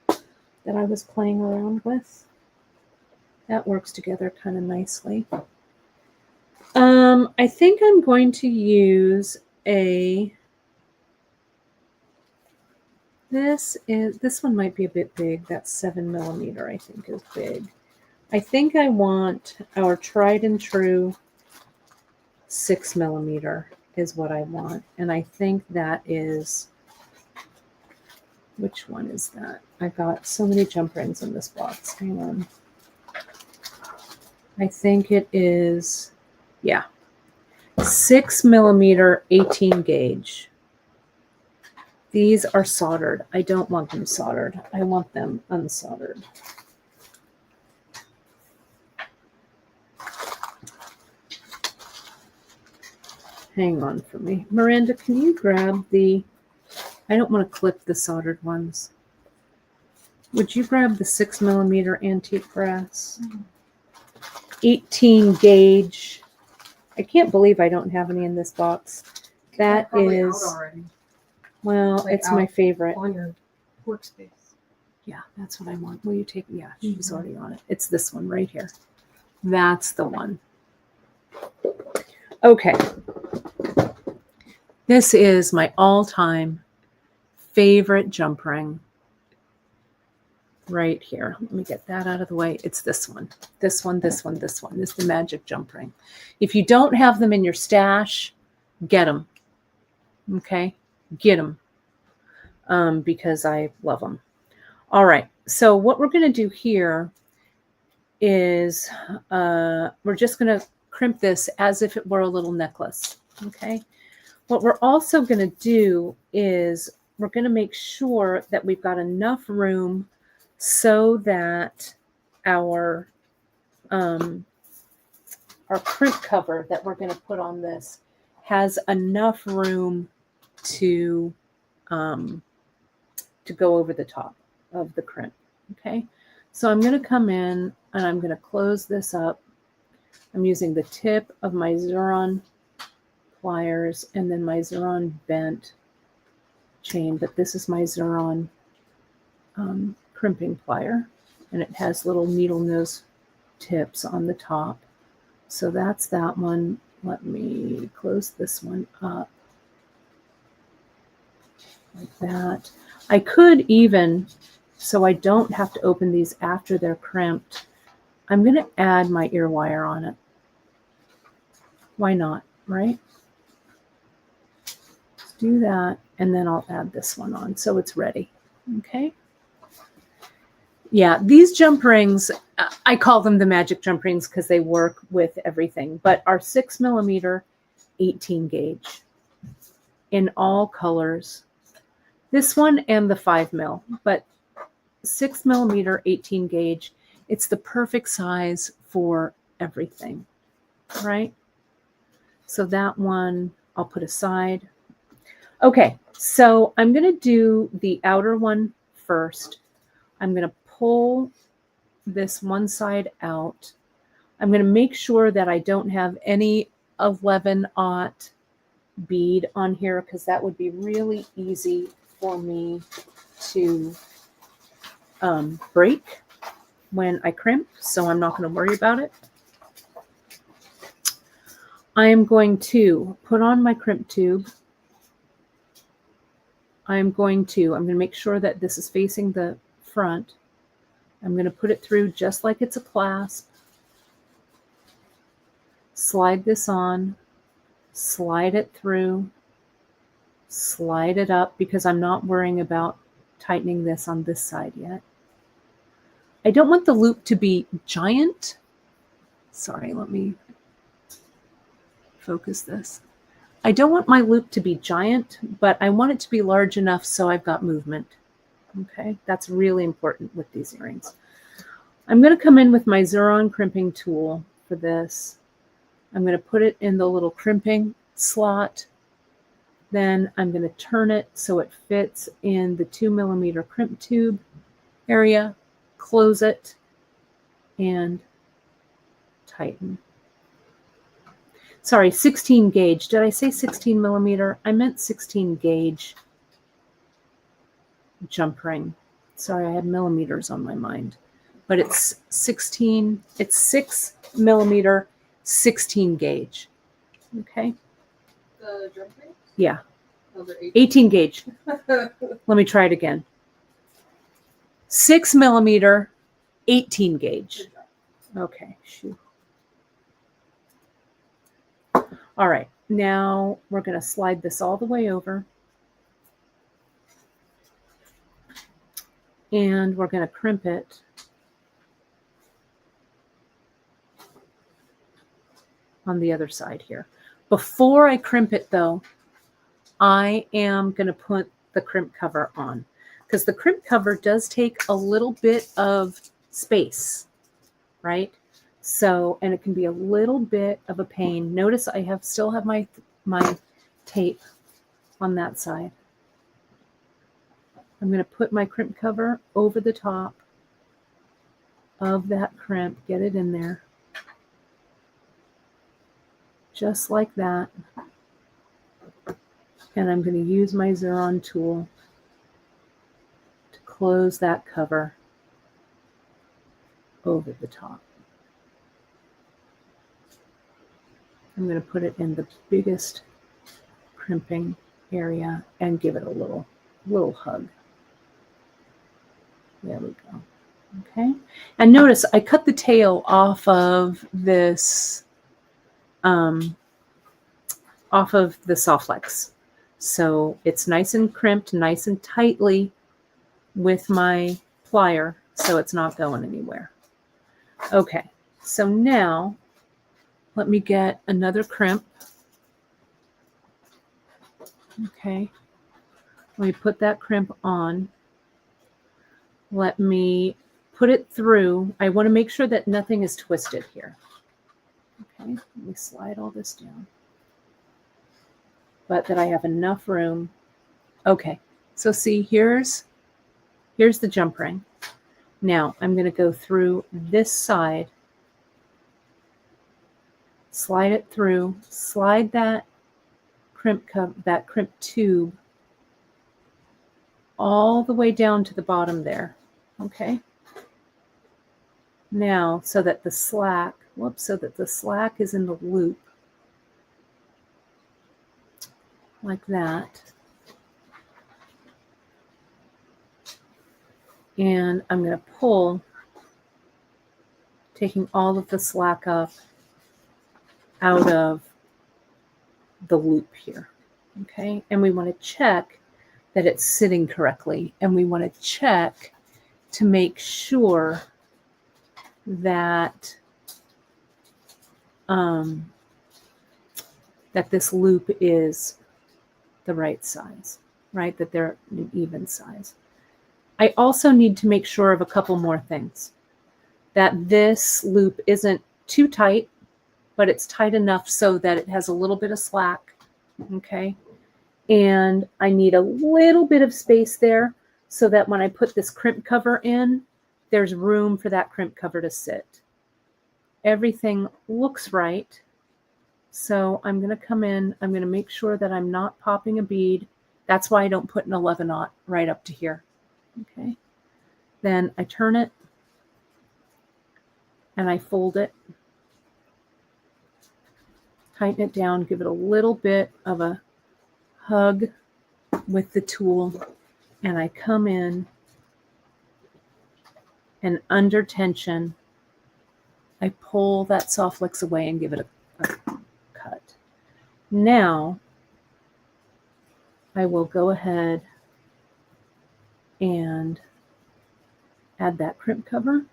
that I was playing around with? That works together kind of nicely. I think I'm going to use this one might be a bit big. That's 7mm, I think is big. I think I want our tried and true 6mm is what I want. And I think that is, which one is that? I got so many jump rings in this box. Hang on. I think it is, yeah, 6mm 18 gauge. These are soldered. I don't want them soldered. I want them unsoldered. Hang on for me. Miranda, can you grab I don't want to clip the soldered ones. Would you grab the 6mm antique brass? 18 gauge. I can't believe I don't have any in this box. That is, out already. Well, Like it's my favorite. On your workspace. Yeah, that's what I want. Will you take, yeah, she's already on it. It's this one right here. That's the one. Okay. This is my all-time favorite jump ring. Right here. Let me get that out of the way. It's this one. This one, this one, this one. This is the magic jump ring. If you don't have them in your stash, get them. Okay? Get them. Because I love them. All right. So what we're going to do here is we're just going to crimp this as if it were a little necklace. Okay? What we're also going to do is we're going to make sure that we've got enough room so that our crimp cover that we're going to put on this has enough room to go over the top of the crimp. Okay, so I'm going to come in and I'm going to close this up. I'm using the tip of my Xuron pliers and then my Xuron bent chain, but this is my Xuron crimping plier, and it has little needle nose tips on the top. So that's that one. Let me close this one up like that. I could even, so I don't have to open these after they're crimped, I'm going to add my ear wire on it. Why not, right? Let's do that, and then I'll add this one on so it's ready. Okay. Yeah, these jump rings, I call them the magic jump rings because they work with everything, but are 6mm 18 gauge. in all colors. This one and the 5 mil, but 6 millimeter, 18 gauge. It's the perfect size for everything, right? So that one I'll put aside. Okay, so I'm going to do the outer one first. I'm going to pull this one side out. I'm going to make sure that I don't have any 11/aught bead on here because that would be really easy for me to break when I crimp, so I'm not going to worry about it. I am going to put on my crimp tube. I'm going to make sure that this is facing the front. I'm going to put it through just like it's a clasp. Slide this on, slide it through, slide it up because I'm not worrying about tightening this on this side yet. I don't want the loop to be giant. Sorry, let me focus this. I don't want my loop to be giant, but I want it to be large enough so I've got movement. Okay, that's really important with these earrings. I'm going to come in with my Xuron crimping tool for this. I'm going to put it in the little crimping slot. Then I'm going to turn it so it fits in the 2 millimeter crimp tube area, close it, and tighten. Sorry, 16 gauge. Did I say 16 millimeter? I meant 16 gauge jump ring. Sorry, I had millimeters on my mind. But it's 16, it's 6 millimeter, 16 gauge. Okay? The jump ring? Yeah. Oh, they're 18 gauge. Let me try it again. 6 millimeter, 18 gauge. Okay, shoot. All right, now we're going to slide this all the way over. And we're going to crimp it. On the other side here. Before I crimp it though, I am going to put the crimp cover on because the crimp cover does take a little bit of space, right? So, and it can be a little bit of a pain. Notice I still have my tape on that side. I'm going to put my crimp cover over the top of that crimp, get it in there. Just like that. And I'm going to use my Xuron tool to close that cover over the top. I'm going to put it in the biggest crimping area and give it a little hug. There we go. Okay. And notice I cut the tail off of this, off of the Softflex. So it's nice and crimped, nice and tightly with my plier, so it's not going anywhere. Okay, so now let me get another crimp. Okay, let me put that crimp on. Let me put it through. I want to make sure that nothing is twisted here. Okay, let me slide all this down. But that I have enough room. Okay, so see, here's the jump ring. Now I'm going to go through this side, slide it through, slide that crimp tube all the way down to the bottom there. Okay. Now, so that the slack is in the loop. Like that. And I'm going to pull, taking all of the slack up out of the loop here. Okay, and we want to check that it's sitting correctly, and we want to check to make sure that that this loop is the right size, right? That they're an even size. I also need to make sure of a couple more things. That this loop isn't too tight, but it's tight enough so that it has a little bit of slack, okay? And I need a little bit of space there so that when I put this crimp cover in, there's room for that crimp cover to sit. Everything looks right. So I'm going to come in, I'm going to make sure that I'm not popping a bead. That's why I don't put an 11/0 right up to here. Okay. Then I turn it and I fold it, tighten it down, give it a little bit of a hug with the tool, and I come in and under tension, I pull that soft flicks away and give it a cut. Now I will go ahead and add that crimp cover.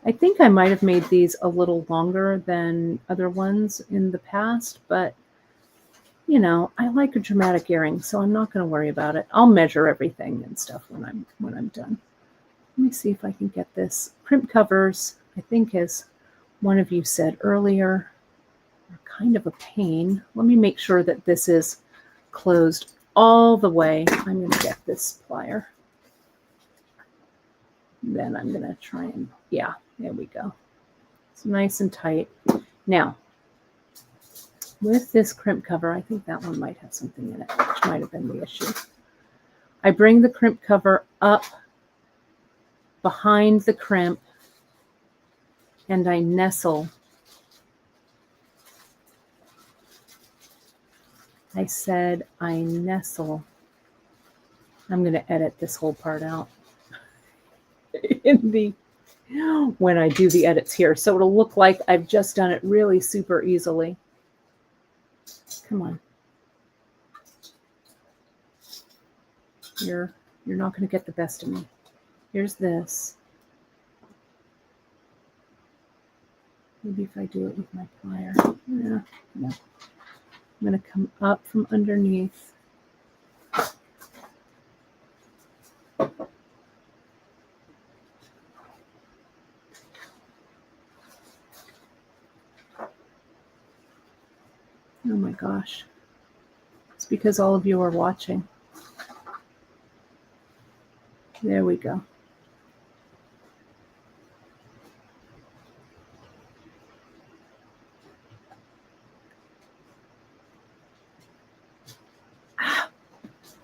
I think I might have made these a little longer than other ones in the past, but you know, I like a dramatic earring, so I'm not going to worry about it. I'll measure everything and stuff when I'm done. Let me see if I can get this. Crimp covers, I think, as one of you said earlier, are kind of a pain. Let me make sure that this is closed all the way. I'm going to get this plier. Then I'm going to try and, yeah, there we go. It's nice and tight. Now, with this crimp cover, I think that one might have something in it, which might have been the issue. I bring the crimp cover up behind the crimp and I nestle. I said I nestle. I'm going to edit this whole part out when I do the edits here. So it'll look like I've just done it really super easily. Come on. You're not going to get the best of me. Here's this. Maybe if I do it with my plier. Yeah, no. I'm going to come up from underneath. Oh my gosh. It's because all of you are watching. There we go.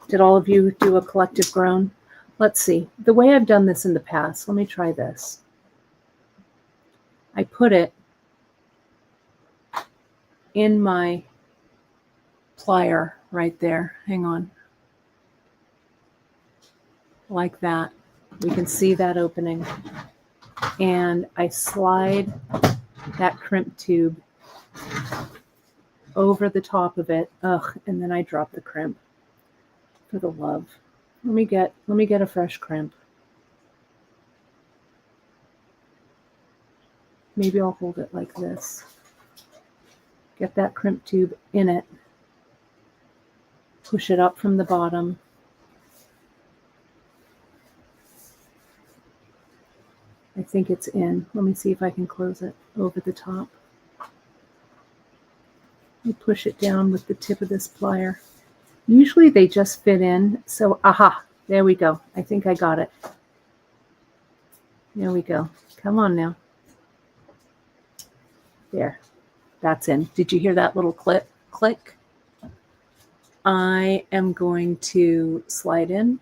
Did all of you do a collective groan? Let's see. The way I've done this in the past, let me try this. I put it in my plier right there. Hang on. Like that. We can see that opening. And I slide that crimp tube over the top of it. Ugh, and then I drop the crimp. For the love. Let me get a fresh crimp. Maybe I'll hold it like this. Get that crimp tube in it. Push it up from the bottom. I think it's in. Let me see if I can close it over the top. I push it down with the tip of this plier. Usually they just fit in. So, aha, there we go. I think I got it. There we go. Come on now. There. That's in. Did you hear that little click? I am going to slide in.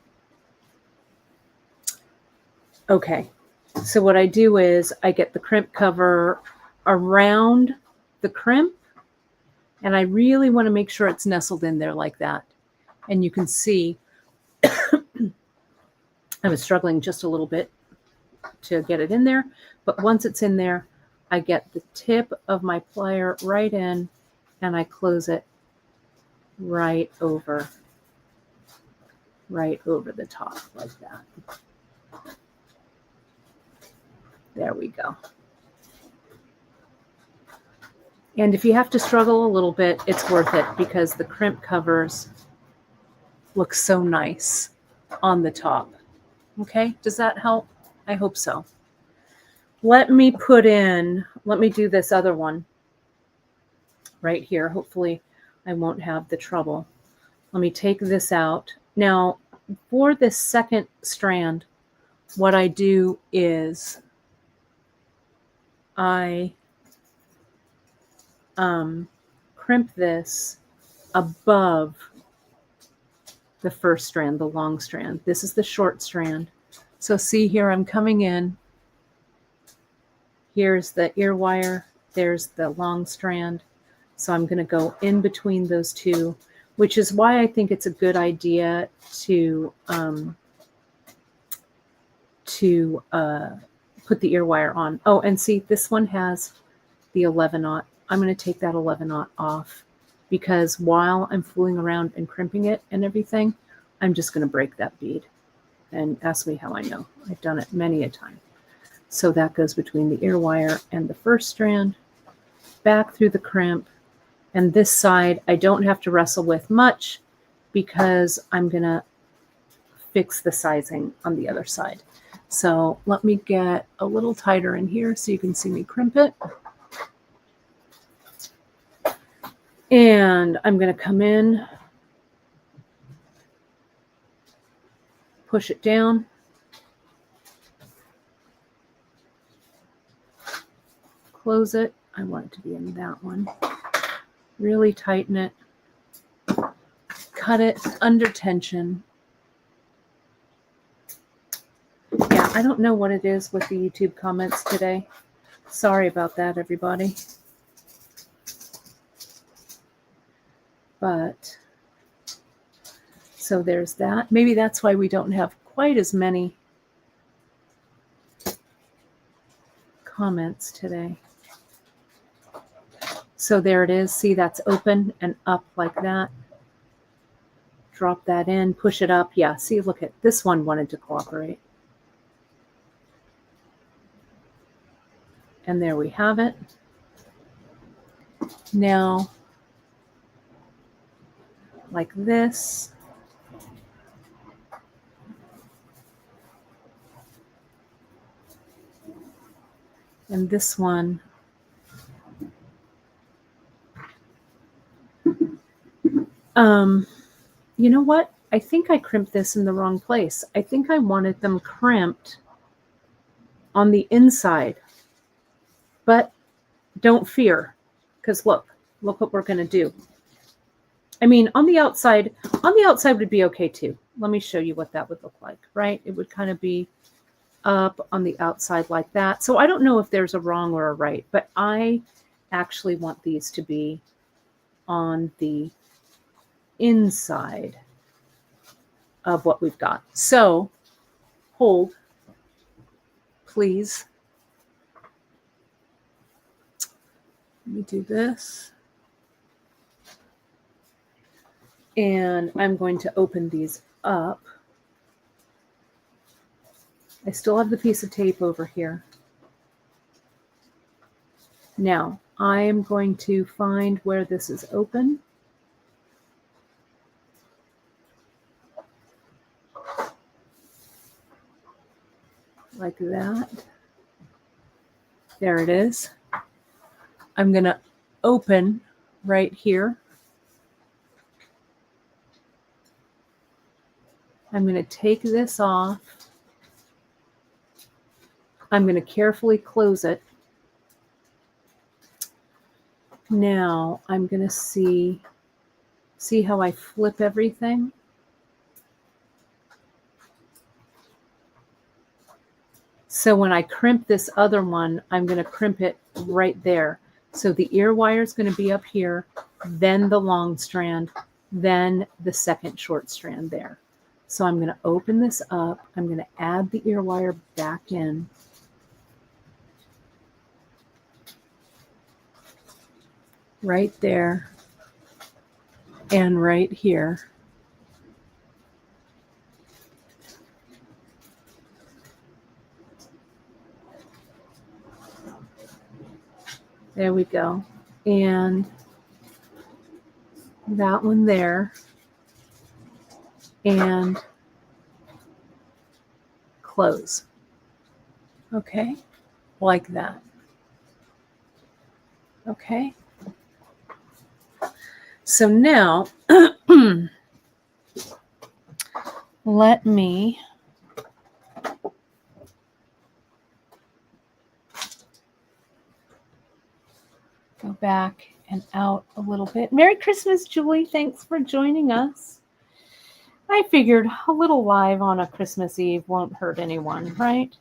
Okay. So what I do is I get the crimp cover around the crimp, and I really want to make sure it's nestled in there like that. And you can see I was struggling just a little bit to get it in there, but once it's in there, I get the tip of my plier right in and I close it right over the top like that. There we go. And if you have to struggle a little bit, it's worth it because the crimp covers look so nice on the top. Okay, does that help? I hope so. Let me do this other one right here. Hopefully I won't have the trouble. Let me take this out. Now, for this second strand, what I do is I crimp this above the first strand, the long strand. This is the short strand. So see here, I'm coming in. Here's the ear wire. There's the long strand. So I'm going to go in between those two, which is why I think it's a good idea to put the ear wire on. Oh, and see, this one has the 11-aught. I'm going to take that 11-aught off because while I'm fooling around and crimping it and everything, I'm just going to break that bead. And ask me how I know. I've done it many a time. So that goes between the ear wire and the first strand, back through the crimp. And this side, I don't have to wrestle with much because I'm going to fix the sizing on the other side. So let me get a little tighter in here so you can see me crimp it. And I'm going to come in, push it down. Close it. I want it to be in that one. Really tighten it. Cut it under tension. Yeah, I don't know what it is with the YouTube comments today. Sorry about that, everybody. But, so there's that. Maybe that's why we don't have quite as many comments today. So there it is. See, that's open and up like that. Drop that in, push it up. Yeah, see, look at this one wanted to cooperate. And there we have it. Now, like this. And this one. You know what? I think I crimped this in the wrong place. I think I wanted them crimped on the inside. But don't fear, because look what we're going to do. I mean, on the outside would be okay too. Let me show you what that would look like, right? It would kind of be up on the outside like that. So I don't know if there's a wrong or a right, but I actually want these to be on the inside of what we've got. So hold, please. Let me do this. And I'm going to open these up. I still have the piece of tape over here. Now, I am going to find where this is open. Like that. There it is. I'm going to open right here. I'm going to take this off. I'm going to carefully close it. Now I'm going to see how I flip everything. So when I crimp this other one, I'm going to crimp it right there. So the ear wire is going to be up here, then the long strand, then the second short strand there. So I'm going to open this up. I'm going to add the ear wire back in. Right there and right here. There we go. and that one there, and close. Okay, like that. Okay. So now, let me go back and out a little bit. Merry Christmas, Julie. Thanks for joining us. I figured a little live on a Christmas Eve won't hurt anyone, right?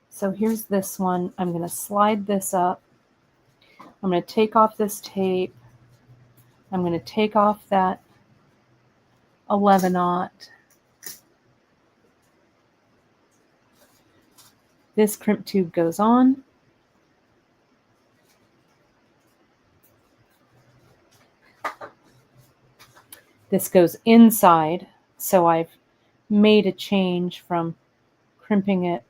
So here's this one. I'm going to slide this up. I'm going to take off this tape. I'm going to take off that 11-aught. This crimp tube goes on. This goes inside, so I've made a change from crimping it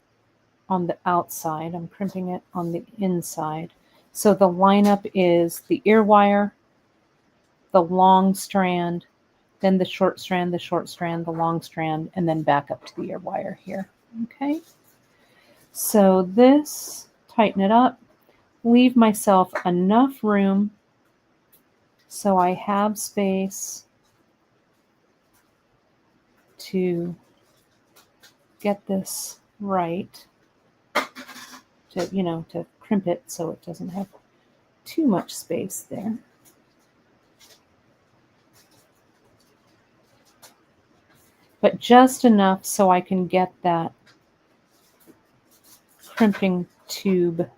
on the outside. I'm crimping it on the inside. So the lineup is the ear wire, the long strand, then the short strand, the long strand, and then back up to the ear wire here. Okay. So this, tighten it up, leave myself enough room so I have space to get this right, to crimp it so it doesn't have too much space there. But just enough so I can get that crimping tube,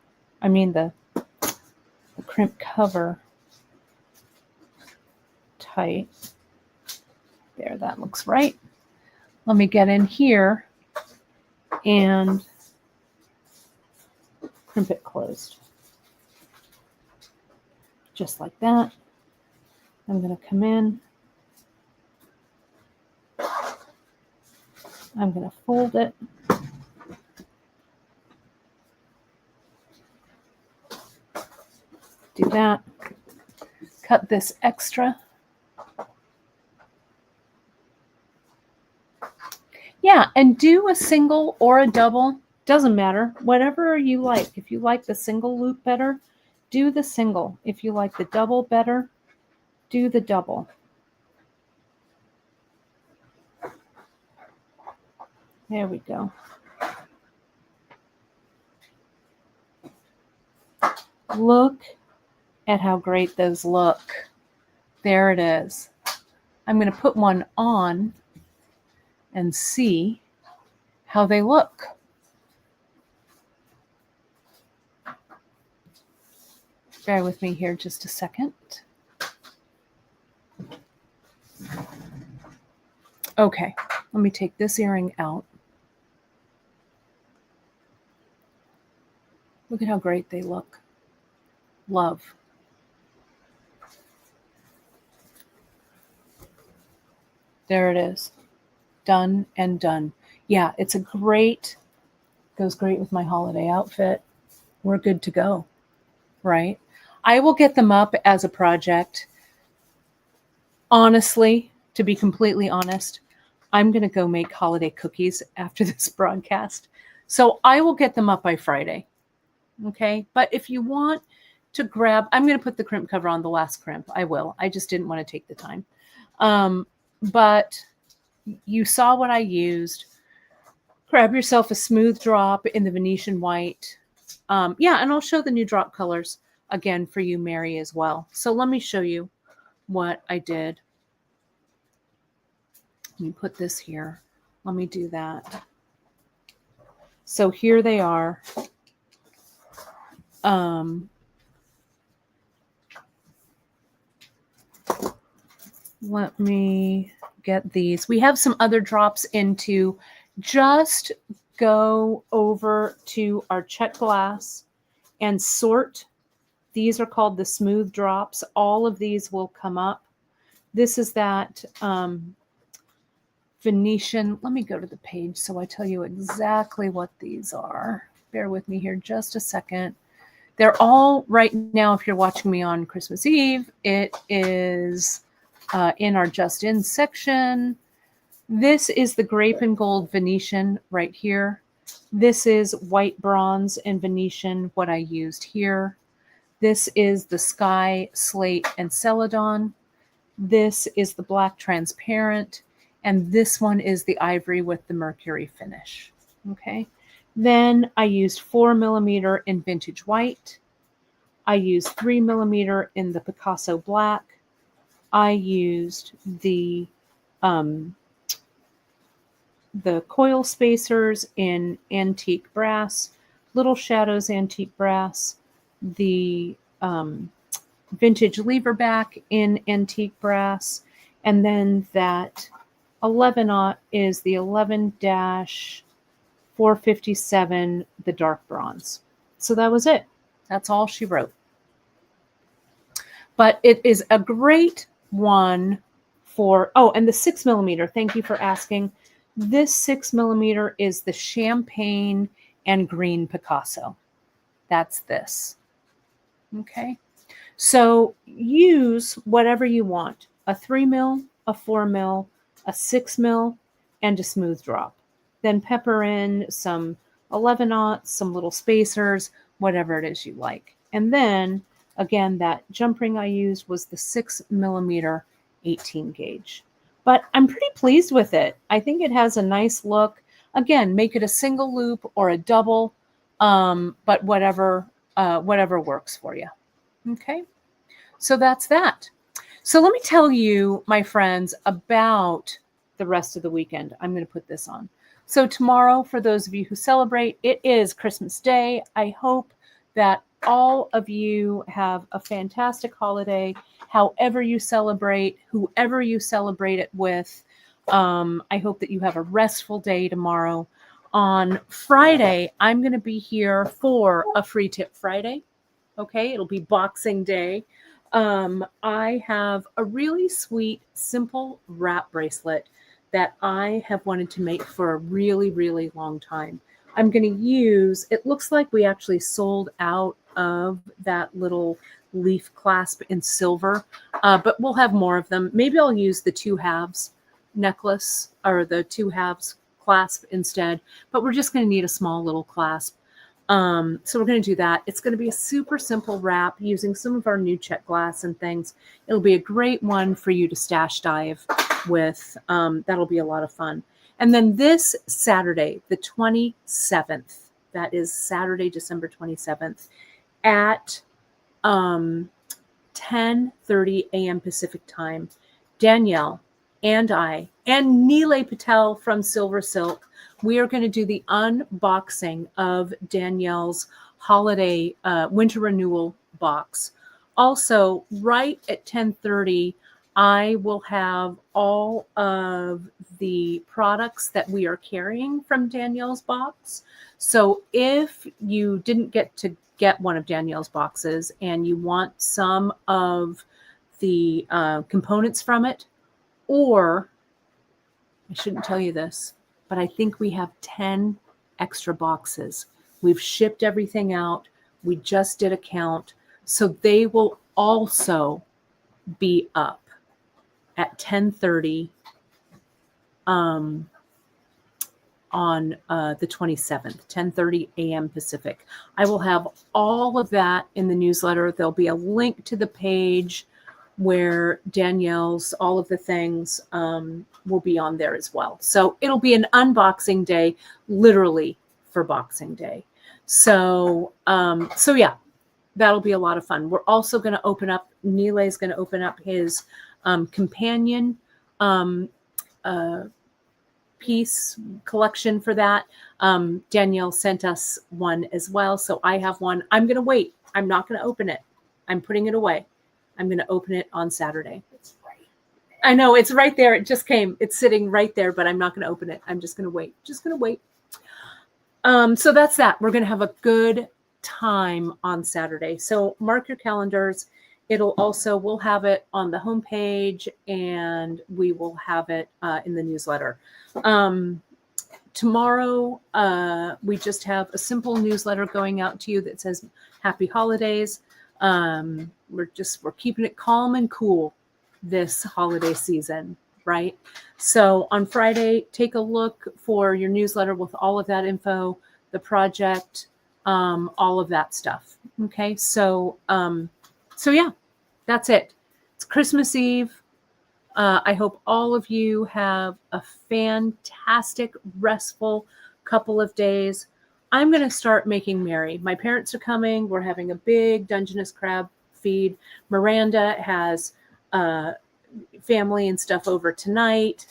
the crimp cover tight. There, that looks right. Let me get in here and crimp it closed. Just like that. I'm going to come in. I'm going to fold it. Do that. Cut this extra. Yeah, and do a single or a double. Doesn't matter. Whatever you like. If you like the single loop better, do the single. If you like the double better, do the double. There we go. Look at how great those look. There it is. I'm going to put one on and see how they look. Bear with me here just a second. Okay, let me take this earring out. Look at how great they look. Love. There it is. Done and done. Yeah, it's goes great with my holiday outfit. We're good to go, right? I will get them up as a project. Honestly, to be completely honest, I'm going to go make holiday cookies after this broadcast. So I will get them up by Friday. Okay. But if you want to grab, I'm going to put the crimp cover on the last crimp. I will. I just didn't want to take the time. But you saw what I used. Grab yourself a smooth drop in the Venetian white. Yeah, and I'll show the new drop colors again for you, Mary, as well. So let me show you what I did. Let me put this here. Let me do that. So here they are. Let me get these. We have some other drops into. Just go over to our check glass and sort. These are called the smooth drops. All of these will come up. This is that Venetian. Let me go to the page so I tell you exactly what these are. Bear with me here just a second. They're all right now, if you're watching me on Christmas Eve, it is in our Just In section. This is the Grape and Gold Venetian right here. This is white bronze and Venetian, what I used here. This is the Sky, Slate, and Celadon. This is the black transparent. And this one is the ivory with the mercury finish. Okay. Then I used 4mm in vintage white. I used 3mm in the Picasso black. I used the coil spacers in antique brass, Little Shadows antique brass, the vintage lever back in antique brass, and then that 11-aught is the 11-457, the dark bronze. So that was it. That's all she wrote. But it is a great one for, oh, and the 6mm, thank you for asking. This 6mm is the champagne and green Picasso. That's this. Okay. So use whatever you want, a 3mm, a 4mm, a 6mm, and a smooth drop. Then pepper in some 11-aughts, some little spacers, whatever it is you like. And then, again, that jump ring I used was the 6mm 18 gauge. But I'm pretty pleased with it. I think it has a nice look. Again, make it a single loop or a double, but whatever works for you. Okay, so that's that. So let me tell you, my friends, about the rest of the weekend. I'm going to put this on. So tomorrow, for those of you who celebrate, it is Christmas Day. I hope that all of you have a fantastic holiday, however you celebrate, whoever you celebrate it with. I hope that you have a restful day tomorrow. On Friday, I'm going to be here for a Free Tip Friday. Okay, it'll be Boxing Day. I have a really sweet, simple wrap bracelet that I have wanted to make for a really, really long time. I'm going to use, it looks like we actually sold out of that little leaf clasp in silver, but we'll have more of them. Maybe I'll use the 2 halves necklace or the 2 halves clasp instead, but we're just going to need a small little clasp. So we're going to do that. It's going to be a super simple wrap using some of our new check glass and things. It'll be a great one for you to stash dive with. That'll be a lot of fun. And then this Saturday, the 27th, that is Saturday, December 27th at 10:30 a.m. Pacific time, Danielle and I and Neelay Patel from Silver Silk, we are going to do the unboxing of Danielle's holiday winter renewal box. Also, right at 10:30, I will have all of the products that we are carrying from Danielle's box. So if you didn't get to get one of Danielle's boxes and you want some of the components from it, or I shouldn't tell you this, but I think we have 10 extra boxes. We've shipped everything out. We just did a count. So they will also be up at 10:30 on the 27th, 10:30 a.m. Pacific. I will have all of that in the newsletter. There'll be a link to the page where Danielle's, all of the things will be on there as well. So it'll be an unboxing day, literally for Boxing Day. So yeah, that'll be a lot of fun. We're also going to open up, Neelay's going to open up his companion piece collection for that. Danielle sent us one as well. So I have one. I'm going to wait. I'm not going to open it. I'm putting it away. I'm going to open it on Saturday. It's right there. I know it's right there. It just came. It's sitting right there, but I'm not going to open it. I'm just going to wait. So that's that. We're going to have a good time on Saturday. So mark your calendars. We'll have it on the homepage and we will have it in the newsletter. tomorrow, we just have a simple newsletter going out to you that says Happy Holidays. We're keeping it calm and cool this holiday season, right? So on Friday, take a look for your newsletter with all of that info, the project, all of that stuff. Okay, so yeah, that's it. It's Christmas Eve. I hope all of you have a fantastic, restful couple of days. I'm going to start making merry. My parents are coming. We're having a big Dungeness crab feed. Miranda has family and stuff over tonight.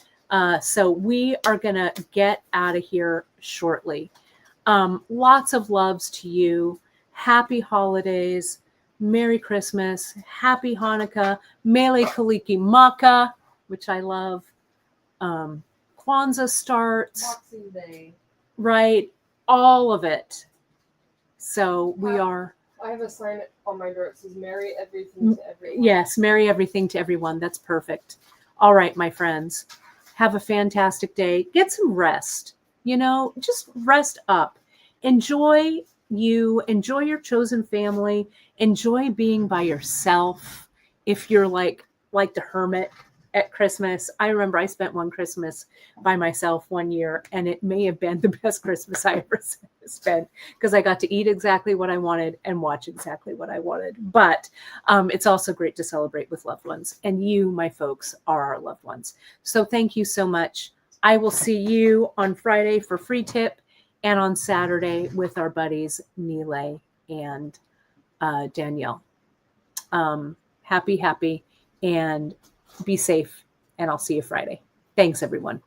So we are going to get out of here shortly. Lots of loves to you. Happy holidays. Merry Christmas. Happy Hanukkah. Mele Kaliki Maka, which I love. Kwanzaa starts. Boxing Day. Right. All of it. So we are. I have a sign on my door that says "Merry everything to everyone." Yes, merry everything to everyone. That's perfect. All right, my friends. Have a fantastic day. Get some rest. Just rest up. Enjoy your chosen family. Enjoy being by yourself. If you're like the hermit at Christmas. I remember I spent one Christmas by myself one year, and it may have been the best Christmas I ever spent because I got to eat exactly what I wanted and watch exactly what I wanted. But it's also great to celebrate with loved ones. And you, my folks, are our loved ones. So thank you so much. I will see you on Friday for free tip and on Saturday with our buddies Nile and Danielle. Happy, and be safe. And I'll see you Friday. Thanks, everyone.